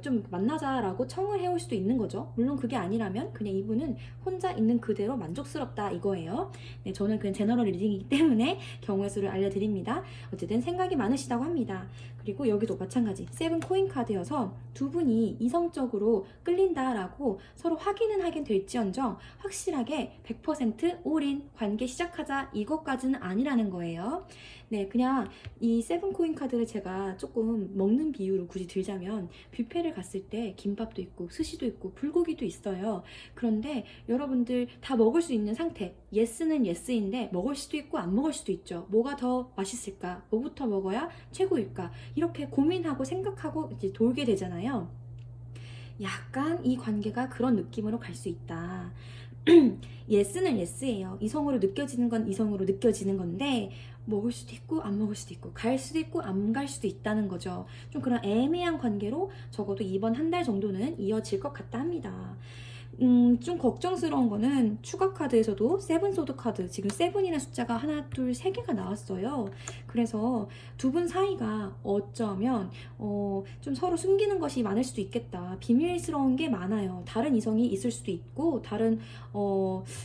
좀 만나자라고 청을 해올 수도 있는 거죠. 물론 그게 아니라면 그냥 이분은 혼자 있는 그대로 만족스럽다 이거예요. 네, 저는 그냥 제너럴 리딩이기 때문에 경우의 수를 알려드립니다. 어쨌든 생각이 많으시다고 합니다. 그리고 여기도 마찬가지 세븐 코인 카드여서 두 분이 이성적으로 끌린다라고 서로 확인은 하긴 될지언정 확실하게 100% 올인 관계 시작하자 이것까지는 아니라는 거예요. 네, 그냥 이 세븐 코인 카드를 제가 조금 먹는 비유로 굳이 들자면 뷔페를 갔을 때 김밥도 있고 스시도 있고 불고기도 있어요. 그런데 여러분들 다 먹을 수 있는 상태, 예스는 예스인데 먹을 수도 있고 안 먹을 수도 있죠. 뭐가 더 맛있을까? 뭐부터 먹어야 최고일까? 이렇게 고민하고 생각하고 이제 돌게 되잖아요. 약간 이 관계가 그런 느낌으로 갈 수 있다. 예스는 예스예요. 이성으로 느껴지는 건 이성으로 느껴지는 건데 먹을 수도 있고 안 먹을 수도 있고 갈 수도 있고 안 갈 수도 있다는 거죠. 좀 그런 애매한 관계로 적어도 이번 한 달 정도는 이어질 것 같다 합니다. 좀 걱정스러운 거는 추가 카드에서도 세븐 소드 카드, 지금 세븐이라는 숫자가 하나, 둘, 세 개가 나왔어요. 그래서 두 분 사이가 어쩌면 좀 서로 숨기는 것이 많을 수도 있겠다. 비밀스러운 게 많아요. 다른 이성이 있을 수도 있고 다른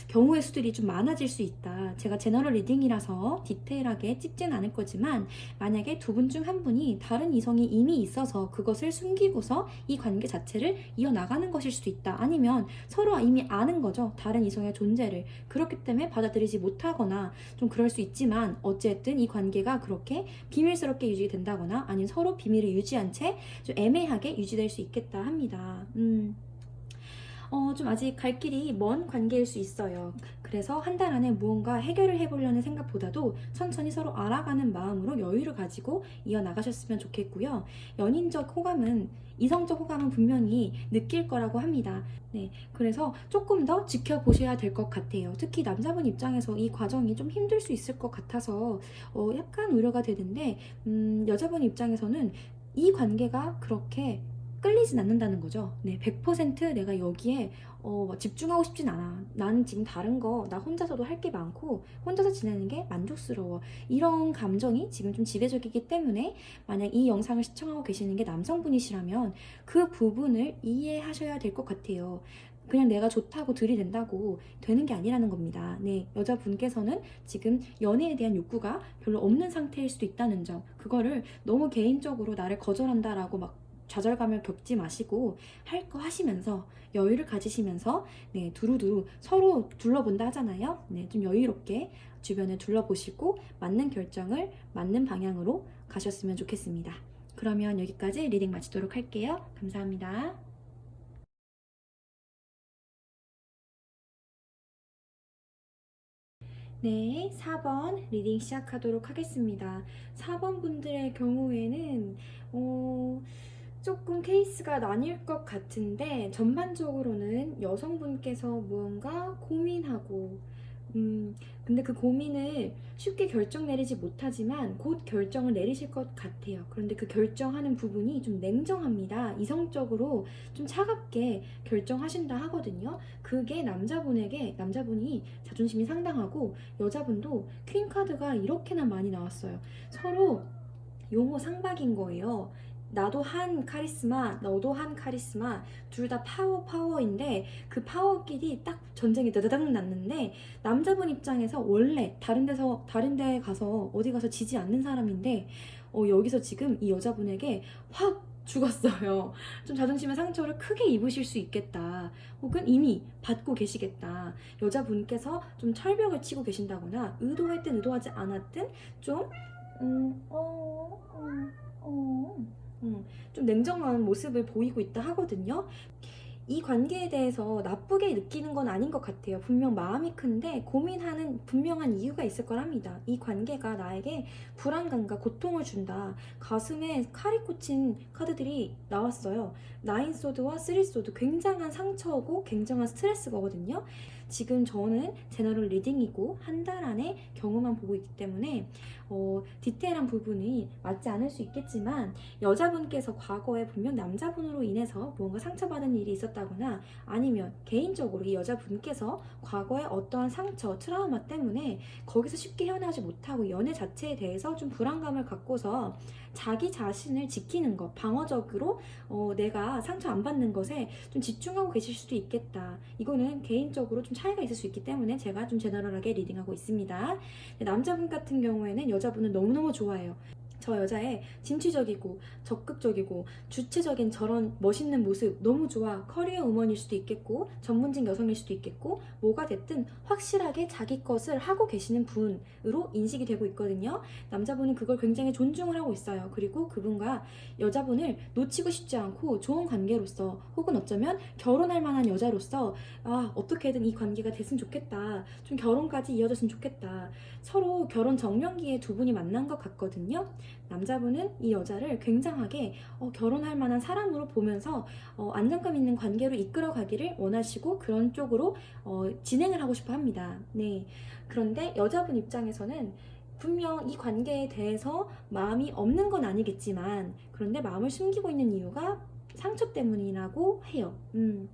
경우의 수들이 좀 많아질 수 있다. 제가 제너럴 리딩이라서 디테일하게 찍진 않을 거지만 만약에 두 분 중 한 분이 다른 이성이 이미 있어서 그것을 숨기고서 이 관계 자체를 이어나가는 것일 수도 있다. 아니면 서로 이미 아는 거죠. 다른 이성의 존재를. 그렇기 때문에 받아들이지 못하거나 좀 그럴 수 있지만 어쨌든 이 관계가 그렇게 비밀스럽게 유지된다거나 아니면 서로 비밀을 유지한 채 좀 애매하게 유지될 수 있겠다 합니다. 좀 아직 갈 길이 먼 관계일 수 있어요. 그래서 한 달 안에 무언가 해결을 해보려는 생각보다도 천천히 서로 알아가는 마음으로 여유를 가지고 이어나가셨으면 좋겠고요. 연인적 호감은 이성적 호감은 분명히 느낄 거라고 합니다. 네, 그래서 조금 더 지켜보셔야 될 것 같아요. 특히 남자분 입장에서 이 과정이 좀 힘들 수 있을 것 같아서 약간 우려가 되는데 여자분 입장에서는 이 관계가 그렇게 끌리진 않는다는 거죠. 네, 100% 내가 여기에 집중하고 싶진 않아. 나는 지금 다른 거, 나 혼자서도 할 게 많고, 혼자서 지내는 게 만족스러워. 이런 감정이 지금 좀 지배적이기 때문에, 만약 이 영상을 시청하고 계시는 게 남성분이시라면, 그 부분을 이해하셔야 될 것 같아요. 그냥 내가 좋다고 들이댄다고 되는 게 아니라는 겁니다. 네, 여자분께서는 지금 연애에 대한 욕구가 별로 없는 상태일 수도 있다는 점, 그거를 너무 개인적으로 나를 거절한다라고 막 좌절감을 겪지 마시고 할 거 하시면서 여유를 가지시면서 네, 두루두루 서로 둘러본다 하잖아요. 네, 좀 여유롭게 주변을 둘러보시고 맞는 결정을 맞는 방향으로 가셨으면 좋겠습니다. 그러면 여기까지 리딩 마치도록 할게요. 감사합니다. 네, 4번 리딩 시작하도록 하겠습니다. 4번 분들의 경우에는 조금 케이스가 나뉠 것 같은데 전반적으로는 여성분께서 무언가 고민하고 근데 그 고민을 쉽게 결정 내리지 못하지만 곧 결정을 내리실 것 같아요. 그런데 그 결정하는 부분이 좀 냉정합니다. 이성적으로 좀 차갑게 결정하신다 하거든요. 그게 남자분이 자존심이 상당하고 여자분도 퀸 카드가 이렇게나 많이 나왔어요. 서로 용어 상박인 거예요. 나도 한 카리스마, 너도 한 카리스마, 둘 다 파워인데 그 파워끼리 딱 전쟁이 드드닥 났는데 남자분 입장에서 원래 다른 데 가서 어디 가서 지지 않는 사람인데 여기서 지금 이 여자분에게 확 죽었어요. 좀 자존심의 상처를 크게 입으실 수 있겠다. 혹은 이미 받고 계시겠다. 여자분께서 좀 철벽을 치고 계신다거나 의도했든 의도하지 않았든 좀 좀 냉정한 모습을 보이고 있다 하거든요. 이 관계에 대해서 나쁘게 느끼는 건 아닌 것 같아요. 분명 마음이 큰데 고민하는 분명한 이유가 있을 거랍니다. 이 관계가 나에게 불안감과 고통을 준다. 가슴에 칼이 꽂힌 카드들이 나왔어요. 나인소드와 쓰리소드, 굉장한 상처고 굉장한 스트레스거든요. 지금 저는 제너럴 리딩이고 한 달 안에 경우만 보고 있기 때문에 디테일한 부분이 맞지 않을 수 있겠지만, 여자분께서 과거에 분명 남자분으로 인해서 무언가 상처받은 일이 있었다거나, 아니면 개인적으로 이 여자분께서 과거에 어떠한 상처, 트라우마 때문에 거기서 쉽게 헤어나지 못하고 연애 자체에 대해서 좀 불안감을 갖고서 자기 자신을 지키는 것, 방어적으로 내가 상처 안 받는 것에 좀 집중하고 계실 수도 있겠다. 이거는 개인적으로 좀 차이가 있을 수 있기 때문에 제가 좀 제너럴하게 리딩하고 있습니다. 남자분 같은 경우에는 여자분을 너무너무 좋아해요. 저 여자의 진취적이고 적극적이고 주체적인 저런 멋있는 모습 너무 좋아. 커리어 우먼일 수도 있겠고 전문직 여성일 수도 있겠고, 뭐가 됐든 확실하게 자기 것을 하고 계시는 분으로 인식이 되고 있거든요. 남자분은 그걸 굉장히 존중을 하고 있어요. 그리고 그분과 여자분을 놓치고 싶지 않고 좋은 관계로서, 혹은 어쩌면 결혼할 만한 여자로서 어떻게든 이 관계가 됐으면 좋겠다, 좀 결혼까지 이어졌으면 좋겠다, 서로 결혼 정년기에 두 분이 만난 것 같거든요. 남자분은 이 여자를 굉장하게 결혼할 만한 사람으로 보면서 안정감 있는 관계로 이끌어 가기를 원하시고 그런 쪽으로 진행을 하고 싶어 합니다. 네. 그런데 여자분 입장에서는 분명 이 관계에 대해서 마음이 없는 건 아니겠지만, 그런데 마음을 숨기고 있는 이유가 상처 때문이라고 해요.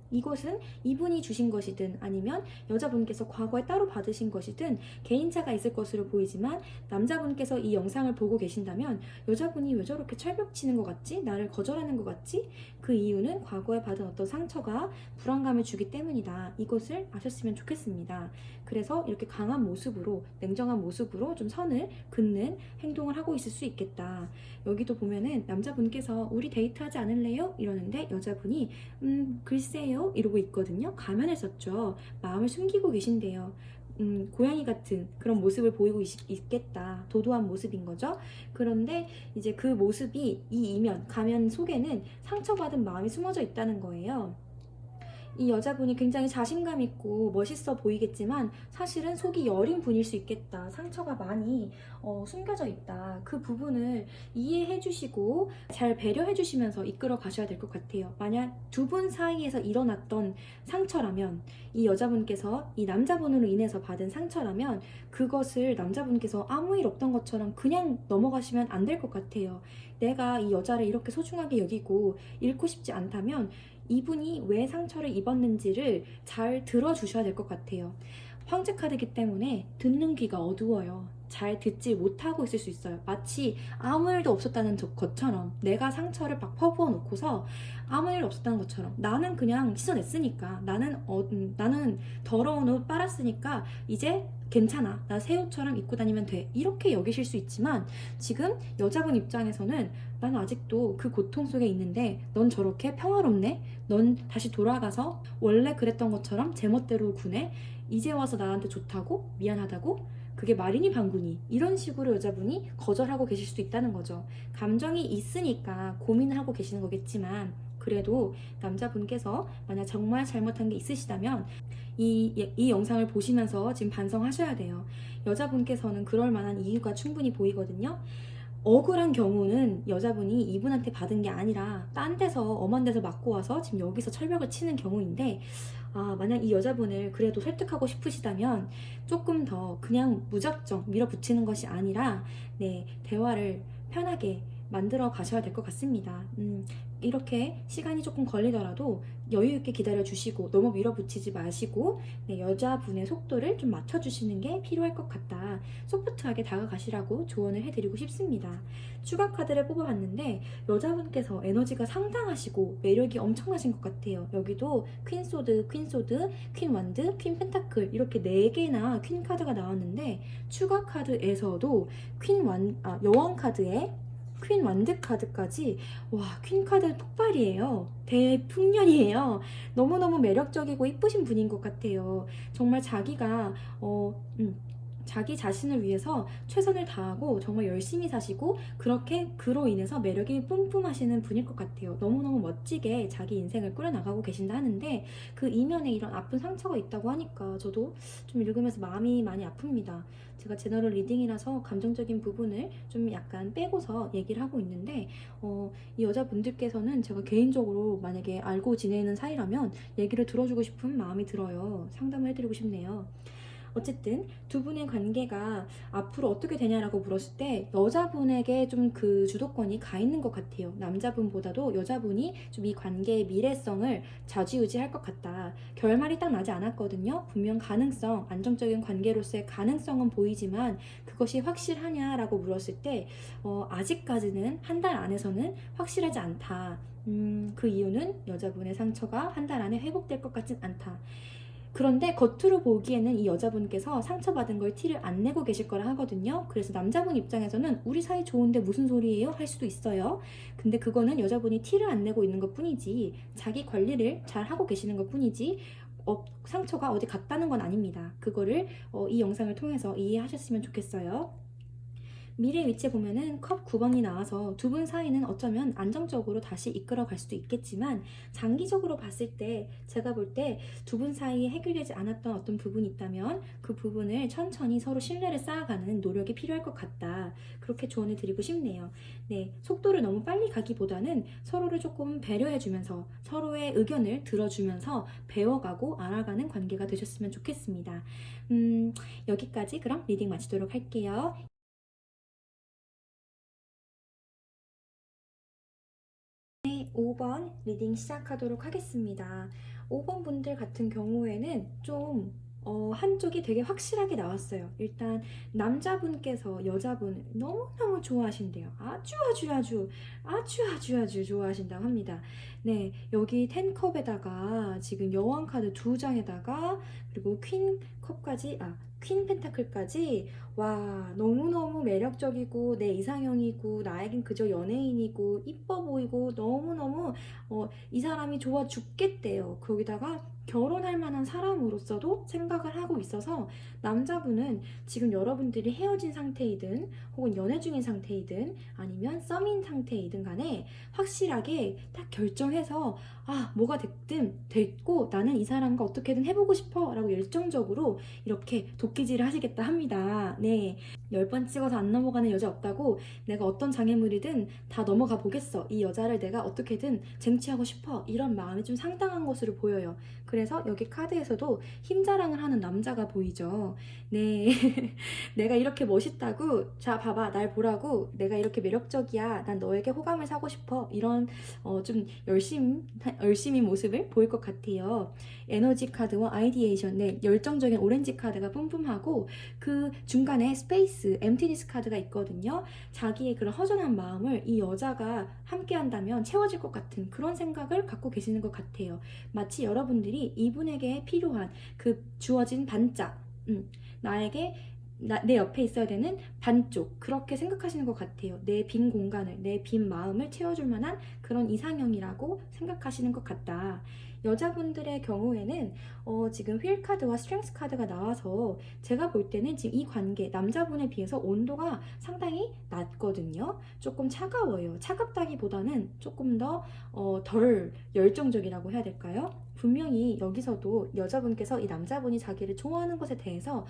이것은 이분이 주신 것이든 아니면 여자분께서 과거에 따로 받으신 것이든 개인차가 있을 것으로 보이지만, 남자분께서 이 영상을 보고 계신다면 여자분이 왜 저렇게 철벽치는 것 같지? 나를 거절하는 것 같지? 그 이유는 과거에 받은 어떤 상처가 불안감을 주기 때문이다. 이것을 아셨으면 좋겠습니다. 그래서 이렇게 강한 모습으로, 냉정한 모습으로 좀 선을 긋는 행동을 하고 있을 수 있겠다. 여기도 보면은 남자분께서 우리 데이트하지 않을래요? 이러는데 여자분이 글쎄요 이러고 있거든요. 가면을 썼죠. 마음을 숨기고 계신데요. 고양이 같은 그런 모습을 보이고 있겠다. 도도한 모습인 거죠. 그런데 이제 그 모습이, 이 이면, 가면 속에는 상처받은 마음이 숨어져 있다는 거예요. 이 여자분이 굉장히 자신감 있고 멋있어 보이겠지만 사실은 속이 여린 분일 수 있겠다. 상처가 많이 숨겨져 있다. 그 부분을 이해해 주시고 잘 배려해 주시면서 이끌어 가셔야 될 것 같아요. 만약 두 분 사이에서 일어났던 상처라면, 이 여자분께서 이 남자분으로 인해서 받은 상처라면 그것을 남자분께서 아무 일 없던 것처럼 그냥 넘어가시면 안 될 것 같아요. 내가 이 여자를 이렇게 소중하게 여기고 잃고 싶지 않다면 이분이 왜 상처를 입었는지를 잘 들어주셔야 될 것 같아요. 황제 카드이기 때문에 듣는 귀가 어두워요. 잘 듣지 못하고 있을 수 있어요. 마치 아무 일도 없었다는 것처럼, 내가 상처를 막 퍼부어 놓고서 아무 일 없었다는 것처럼, 나는 그냥 씻어냈으니까, 나는 더러운 옷 빨았으니까 이제 괜찮아, 나 새 옷처럼 입고 다니면 돼, 이렇게 여기실 수 있지만, 지금 여자분 입장에서는 나는 아직도 그 고통 속에 있는데 넌 저렇게 평화롭네? 넌 다시 돌아가서 원래 그랬던 것처럼 제멋대로 구네? 이제 와서 나한테 좋다고? 미안하다고? 그게 말이니 방구니? 이런 식으로 여자분이 거절하고 계실 수도 있다는 거죠. 감정이 있으니까 고민을 하고 계시는 거겠지만, 그래도 남자분께서 만약 정말 잘못한 게 있으시다면 이 영상을 보시면서 지금 반성하셔야 돼요. 여자분께서는 그럴 만한 이유가 충분히 보이거든요. 억울한 경우는 여자분이 이분한테 받은 게 아니라 딴 데서, 엄한 데서 맞고 와서 지금 여기서 철벽을 치는 경우인데, 만약 이 여자분을 그래도 설득하고 싶으시다면 조금 더 그냥 무작정 밀어붙이는 것이 아니라 대화를 편하게 만들어 가셔야 될 것 같습니다. 이렇게 시간이 조금 걸리더라도 여유 있게 기다려 주시고 너무 밀어붙이지 마시고 여자분의 속도를 좀 맞춰주시는 게 필요할 것 같다. 소프트하게 다가가시라고 조언을 해드리고 싶습니다. 추가 카드를 뽑아봤는데 여자분께서 에너지가 상당하시고 매력이 엄청나신 것 같아요. 여기도 퀸소드, 퀸 완드, 퀸 펜타클 이렇게 4개나 퀸 카드가 나왔는데, 추가 카드에서도 여왕 카드에 퀸 완드 카드까지, 퀸 카드 폭발이에요. 대풍년이에요. 너무너무 매력적이고 이쁘신 분인 것 같아요. 정말 자기가 자기 자신을 위해서 최선을 다하고 정말 열심히 사시고 그렇게 그로 인해서 매력이 뿜뿜하시는 분일 것 같아요. 너무너무 멋지게 자기 인생을 꾸려나가고 계신다 하는데 그 이면에 이런 아픈 상처가 있다고 하니까 저도 좀 읽으면서 마음이 많이 아픕니다. 제가 제너럴 리딩이라서 감정적인 부분을 좀 약간 빼고서 얘기를 하고 있는데 이 여자분들께서는 제가 개인적으로 만약에 알고 지내는 사이라면 얘기를 들어주고 싶은 마음이 들어요. 상담을 해드리고 싶네요. 어쨌든 두 분의 관계가 앞으로 어떻게 되냐라고 물었을 때 여자분에게 좀 그 주도권이 가 있는 것 같아요. 남자분보다도 여자분이 좀 이 관계의 미래성을 좌지우지할 것 같다. 결말이 딱 나지 않았거든요. 분명 가능성, 안정적인 관계로서의 가능성은 보이지만 그것이 확실하냐라고 물었을 때 아직까지는 한 달 안에서는 확실하지 않다. 그 이유는 여자분의 상처가 한 달 안에 회복될 것 같진 않다. 그런데 겉으로 보기에는 이 여자분께서 상처받은 걸 티를 안 내고 계실 거라 하거든요. 그래서 남자분 입장에서는 우리 사이 좋은데 무슨 소리예요? 할 수도 있어요. 근데 그거는 여자분이 티를 안 내고 있는 것 뿐이지 자기 관리를 잘 하고 계시는 것 뿐이지 상처가 어디 갔다는 건 아닙니다. 그거를 이 영상을 통해서 이해하셨으면 좋겠어요. 미래 위치에 보면은 컵 9번이 나와서 두 분 사이는 어쩌면 안정적으로 다시 이끌어 갈 수도 있겠지만 장기적으로 봤을 때 제가 볼 때 두 분 사이에 해결되지 않았던 어떤 부분이 있다면 그 부분을 천천히 서로 신뢰를 쌓아가는 노력이 필요할 것 같다. 그렇게 조언을 드리고 싶네요. 네, 속도를 너무 빨리 가기보다는 서로를 조금 배려해주면서 서로의 의견을 들어주면서 배워가고 알아가는 관계가 되셨으면 좋겠습니다. 여기까지 그럼 리딩 마치도록 할게요. 5번 리딩 시작하도록 하겠습니다. 5번 분들 같은 경우에는 좀 한쪽이 되게 확실하게 나왔어요. 일단 남자분께서 여자분을 너무너무 좋아하신대요. 아주 좋아하신다고 합니다. 네, 여기 10컵에다가 지금 여왕 카드 2장에다가 그리고 퀸 펜타클까지 와 너무너무 매력적이고 내 이상형이고 나에겐 그저 연예인이고 이뻐 보이고 너무너무 이 사람이 좋아 죽겠대요. 거기다가 결혼할 만한 사람으로서도 생각을 하고 있어서 남자분은 지금 여러분들이 헤어진 상태이든 혹은 연애 중인 상태이든 아니면 썸인 상태이든 간에 확실하게 딱 결정해서 뭐가 됐든 됐고 나는 이 사람과 어떻게든 해보고 싶어 라고 열정적으로 이렇게 도끼질을 하시겠다 합니다. 네, 10번 찍어서 안 넘어가는 여자 없다고 내가 어떤 장애물이든 다 넘어가 보겠어. 이 여자를 내가 어떻게든 쟁취하고 싶어. 이런 마음이 좀 상당한 것으로 보여요. 그래서 여기 카드에서도 힘자랑을 하는 남자가 보이죠. 네, 내가 이렇게 멋있다고 자 봐봐 날 보라고 내가 이렇게 매력적이야 난 너에게 호감을 사고 싶어 이런 좀 열심히 모습을 보일 것 같아요. 에너지 카드와 아이디에이션, 네, 열정적인 오렌지 카드가 뿜뿜하고 그 중간에 스페이스, 엠티니스 카드가 있거든요. 자기의 그런 허전한 마음을 이 여자가 함께 한다면 채워질 것 같은 그런 생각을 갖고 계시는 것 같아요. 마치 여러분들이 이분에게 필요한 그 주어진 반짝, 나에게 내 옆에 있어야 되는 반쪽 그렇게 생각하시는 것 같아요. 내 빈 공간을 내 빈 마음을 채워줄 만한 그런 이상형이라고 생각하시는 것 같다. 여자분들의 경우에는 지금 휠 카드와 스트렝스 카드가 나와서 제가 볼 때는 지금 이 관계 남자분에 비해서 온도가 상당히 낮거든요. 조금 차가워요. 차갑다기보다는 조금 더 덜 열정적이라고 해야 될까요? 분명히 여기서도 여자분께서 이 남자분이 자기를 좋아하는 것에 대해서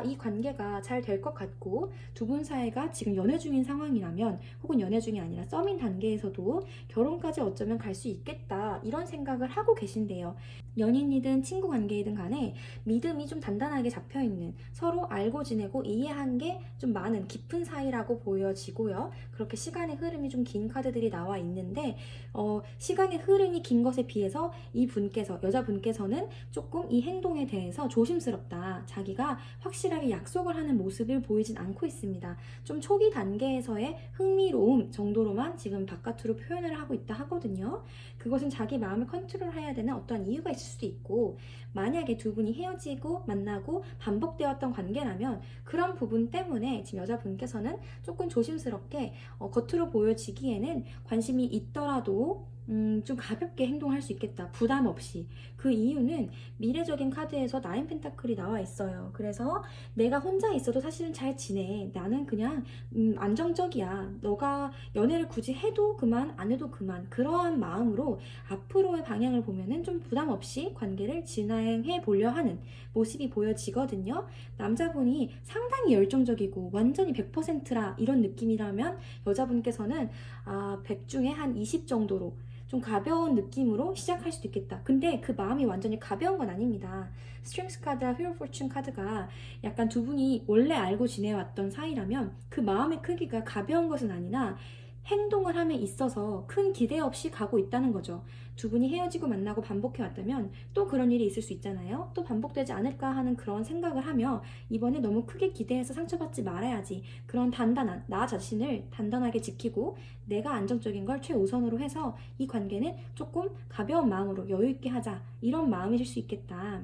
이 관계가 잘 될 것 같고 두 분 사이가 지금 연애 중인 상황이라면 혹은 연애 중이 아니라 썸인 단계에서도 결혼까지 어쩌면 갈 수 있겠다 이런 생각을 하고 계신데요. 연인이든 친구 관계이든 간에 믿음이 좀 단단하게 잡혀있는 서로 알고 지내고 이해한 게 좀 많은 깊은 사이라고 보여지고요. 그렇게 시간의 흐름이 좀 긴 카드들이 나와 있는데 시간의 흐름이 긴 것에 비해서 이 분께서 여자분께서는 조금 이 행동에 대해서 조심스럽다. 자기가 확실하게 약속을 하는 모습을 보이진 않고 있습니다. 좀 초기 단계에서의 흥미로움 정도로만 지금 바깥으로 표현을 하고 있다 하거든요. 그것은 자기 마음을 컨트롤해야 되는 어떠한 이유가 있을 수도 있고 만약에 두 분이 헤어지고 만나고 반복되었던 관계라면 그런 부분 때문에 지금 여자분께서는 조금 조심스럽게 겉으로 보여지기에는 관심이 있더라도 좀 가볍게 행동할 수 있겠다. 부담 없이. 그 이유는 미래적인 카드에서 나인 펜타클이 나와 있어요. 그래서 내가 혼자 있어도 사실은 잘 지내. 나는 그냥 안정적이야. 너가 연애를 굳이 해도 그만, 안 해도 그만. 그러한 마음으로 앞으로의 방향을 보면은 좀 부담 없이 관계를 진행해 보려 하는 모습이 보여지거든요. 남자분이 상당히 열정적이고 완전히 100%라 이런 느낌이라면 여자분께서는 100 중에 한 20 정도로 좀 가벼운 느낌으로 시작할 수도 있겠다. 근데 그 마음이 완전히 가벼운 건 아닙니다. 스트렝스 카드와 휘로 포춘 카드가 약간 두 분이 원래 알고 지내왔던 사이라면 그 마음의 크기가 가벼운 것은 아니나 행동을 함에 있어서 큰 기대 없이 가고 있다는 거죠. 두 분이 헤어지고 만나고 반복해 왔다면 또 그런 일이 있을 수 있잖아요. 또 반복되지 않을까 하는 그런 생각을 하며 이번에 너무 크게 기대해서 상처받지 말아야지. 그런 단단한 나 자신을 단단하게 지키고 내가 안정적인 걸 최우선으로 해서 이 관계는 조금 가벼운 마음으로 여유 있게 하자. 이런 마음이실 수 있겠다.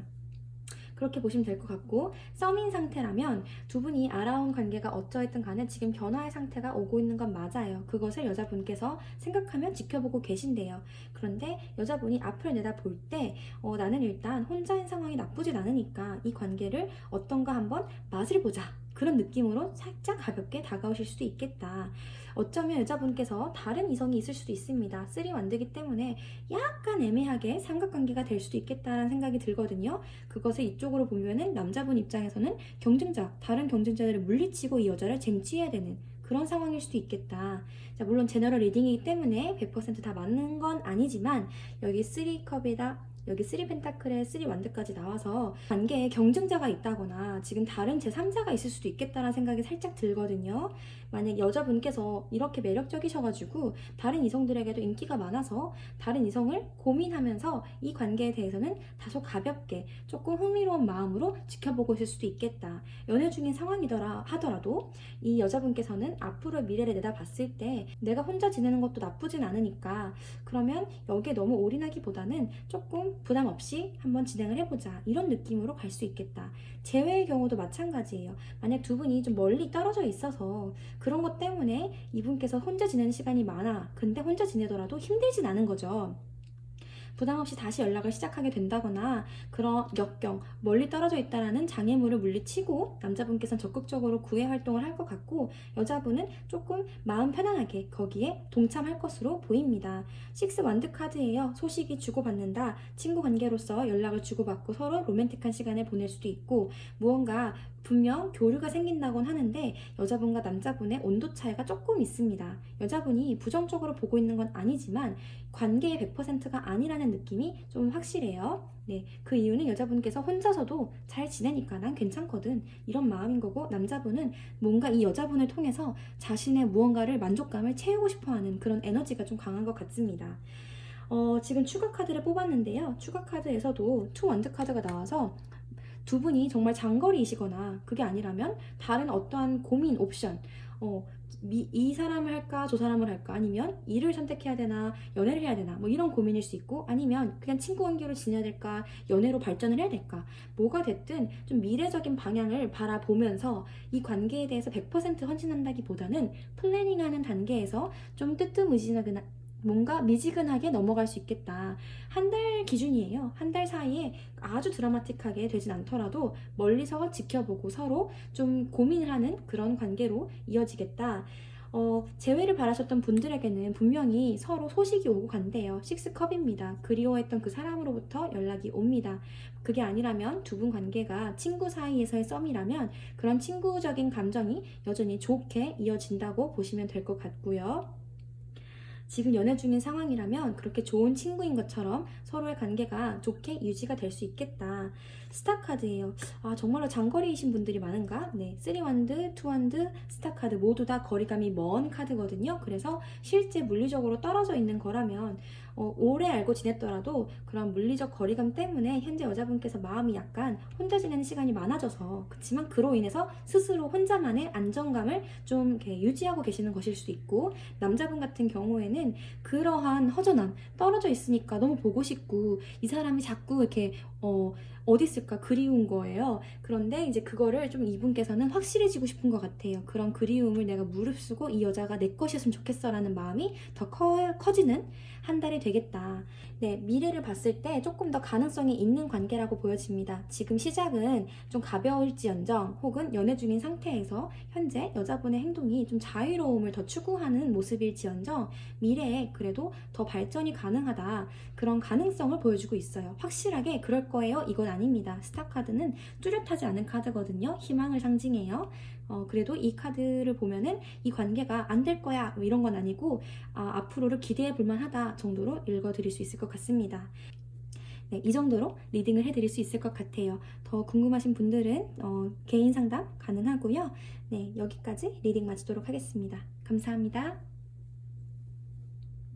그렇게 보시면 될 것 같고, 썸인 상태라면 두 분이 알아온 관계가 어쩌했든 간에 지금 변화의 상태가 오고 있는 건 맞아요. 그것을 여자분께서 생각하며 지켜보고 계신데요. 그런데 여자분이 앞을 내다볼 때 나는 일단 혼자인 상황이 나쁘진 않으니까 이 관계를 어떤가 한번 맛을 보자. 그런 느낌으로 살짝 가볍게 다가오실 수도 있겠다. 어쩌면 여자분께서 다른 이성이 있을 수도 있습니다. 쓰리 완드기 때문에 약간 애매하게 삼각관계가 될 수도 있겠다라는 생각이 들거든요. 그것을 이쪽으로 보면은 남자분 입장에서는 경쟁자, 다른 경쟁자들을 물리치고 이 여자를 쟁취해야 되는 그런 상황일 수도 있겠다. 자, 물론 제너럴 리딩이기 때문에 100%다 맞는 건 아니지만 여기 3컵이다. 여기 3펜타클에 3완드까지 나와서 관계에 경쟁자가 있다거나 지금 다른 제3자가 있을 수도 있겠다라는 생각이 살짝 들거든요. 만약 여자분께서 이렇게 매력적이셔가지고 다른 이성들에게도 인기가 많아서 다른 이성을 고민하면서 이 관계에 대해서는 다소 가볍게 조금 흥미로운 마음으로 지켜보고 있을 수도 있겠다. 연애 중인 상황이더라 하더라도 이 여자분께서는 앞으로의 미래를 내다봤을 때 내가 혼자 지내는 것도 나쁘진 않으니까 그러면 여기에 너무 올인하기보다는 조금 부담 없이 한번 진행을 해보자 이런 느낌으로 갈 수 있겠다. 재회의 경우도 마찬가지예요. 만약 두 분이 좀 멀리 떨어져 있어서 그런 것 때문에 이분께서 혼자 지내는 시간이 많아. 근데 혼자 지내더라도 힘들진 않은 거죠. 부담 없이 다시 연락을 시작하게 된다거나 그런 역경, 멀리 떨어져 있다라는 장애물을 물리치고 남자분께서는 적극적으로 구애 활동을 할 것 같고 여자분은 조금 마음 편안하게 거기에 동참할 것으로 보입니다. 6 완드 카드예요. 소식이 주고받는다. 친구 관계로서 연락을 주고받고 서로 로맨틱한 시간을 보낼 수도 있고 무언가 분명 교류가 생긴다곤 하는데 여자분과 남자분의 온도 차이가 조금 있습니다. 여자분이 부정적으로 보고 있는 건 아니지만 관계의 100%가 아니라는 느낌이 좀 확실해요. 네, 그 이유는 여자분께서 혼자서도 잘 지내니까 난 괜찮거든 이런 마음인 거고 남자분은 뭔가 이 여자분을 통해서 자신의 무언가를 만족감을 채우고 싶어하는 그런 에너지가 좀 강한 것 같습니다. 지금 추가 카드를 뽑았는데요. 추가 카드에서도 투 원드 카드가 나와서 두 분이 정말 장거리이시거나 그게 아니라면 다른 어떠한 고민 옵션 이 사람을 할까 저 사람을 할까 아니면 일을 선택해야 되나 연애를 해야 되나 뭐 이런 고민일 수 있고 아니면 그냥 친구 관계로 지내야 될까 연애로 발전을 해야 될까 뭐가 됐든 좀 미래적인 방향을 바라보면서 이 관계에 대해서 100% 헌신한다기보다는 플래닝하는 단계에서 좀 뜨뜻미지근하게 뭔가 미지근하게 넘어갈 수 있겠다. 한 달 기준이에요. 한 달 사이에 아주 드라마틱하게 되진 않더라도 멀리서 지켜보고 서로 좀 고민을 하는 그런 관계로 이어지겠다. 재회를 바라셨던 분들에게는 분명히 서로 소식이 오고 간대요. 6컵입니다. 그리워했던 그 사람으로부터 연락이 옵니다. 그게 아니라면 두 분 관계가 친구 사이에서의 썸이라면 그런 친구적인 감정이 여전히 좋게 이어진다고 보시면 될 것 같고요. 지금 연애 중인 상황이라면 그렇게 좋은 친구인 것처럼 서로의 관계가 좋게 유지가 될 수 있겠다. 스타 카드예요. 정말로 장거리이신 분들이 많은가? 네, 3완드, 2완드, 스타 카드 모두 다 거리감이 먼 카드거든요. 그래서 실제 물리적으로 떨어져 있는 거라면 오래 알고 지냈더라도 그런 물리적 거리감 때문에 현재 여자분께서 마음이 약간 혼자 지내는 시간이 많아져서 그렇지만 그로 인해서 스스로 혼자만의 안정감을 좀 이렇게 유지하고 계시는 것일 수도 있고 남자분 같은 경우에는 보면은 그러한 허전함, 떨어져 있으니까 너무 보고 싶고 이 사람이 자꾸 이렇게 어디 있을까 그리운 거예요. 그런데 이제 그거를 좀 이분께서는 확실해지고 싶은 것 같아요. 그런 그리움을 내가 무릅쓰고 이 여자가 내 것이었으면 좋겠어 라는 마음이 더 커지는 한 달이 되겠다. 네, 미래를 봤을 때 조금 더 가능성이 있는 관계라고 보여집니다. 지금 시작은 좀 가벼울지언정 혹은 연애 중인 상태에서 현재 여자분의 행동이 좀 자유로움을 더 추구하는 모습일지언정 미래에 그래도 더 발전이 가능하다. 그런 가능성을 보여주고 있어요. 확실하게 그럴 거예요. 이건 아닙니다. 스타카드는 뚜렷하지 않은 카드거든요. 희망을 상징해요. 그래도 이 카드를 보면은 이 관계가 안 될 거야 뭐 이런 건 아니고 앞으로를 기대해 볼 만하다 정도로 읽어드릴 수 있을 것 같습니다. 네, 이 정도로 리딩을 해드릴 수 있을 것 같아요. 더 궁금하신 분들은 개인 상담 가능하고요. 네, 여기까지 리딩 마치도록 하겠습니다. 감사합니다.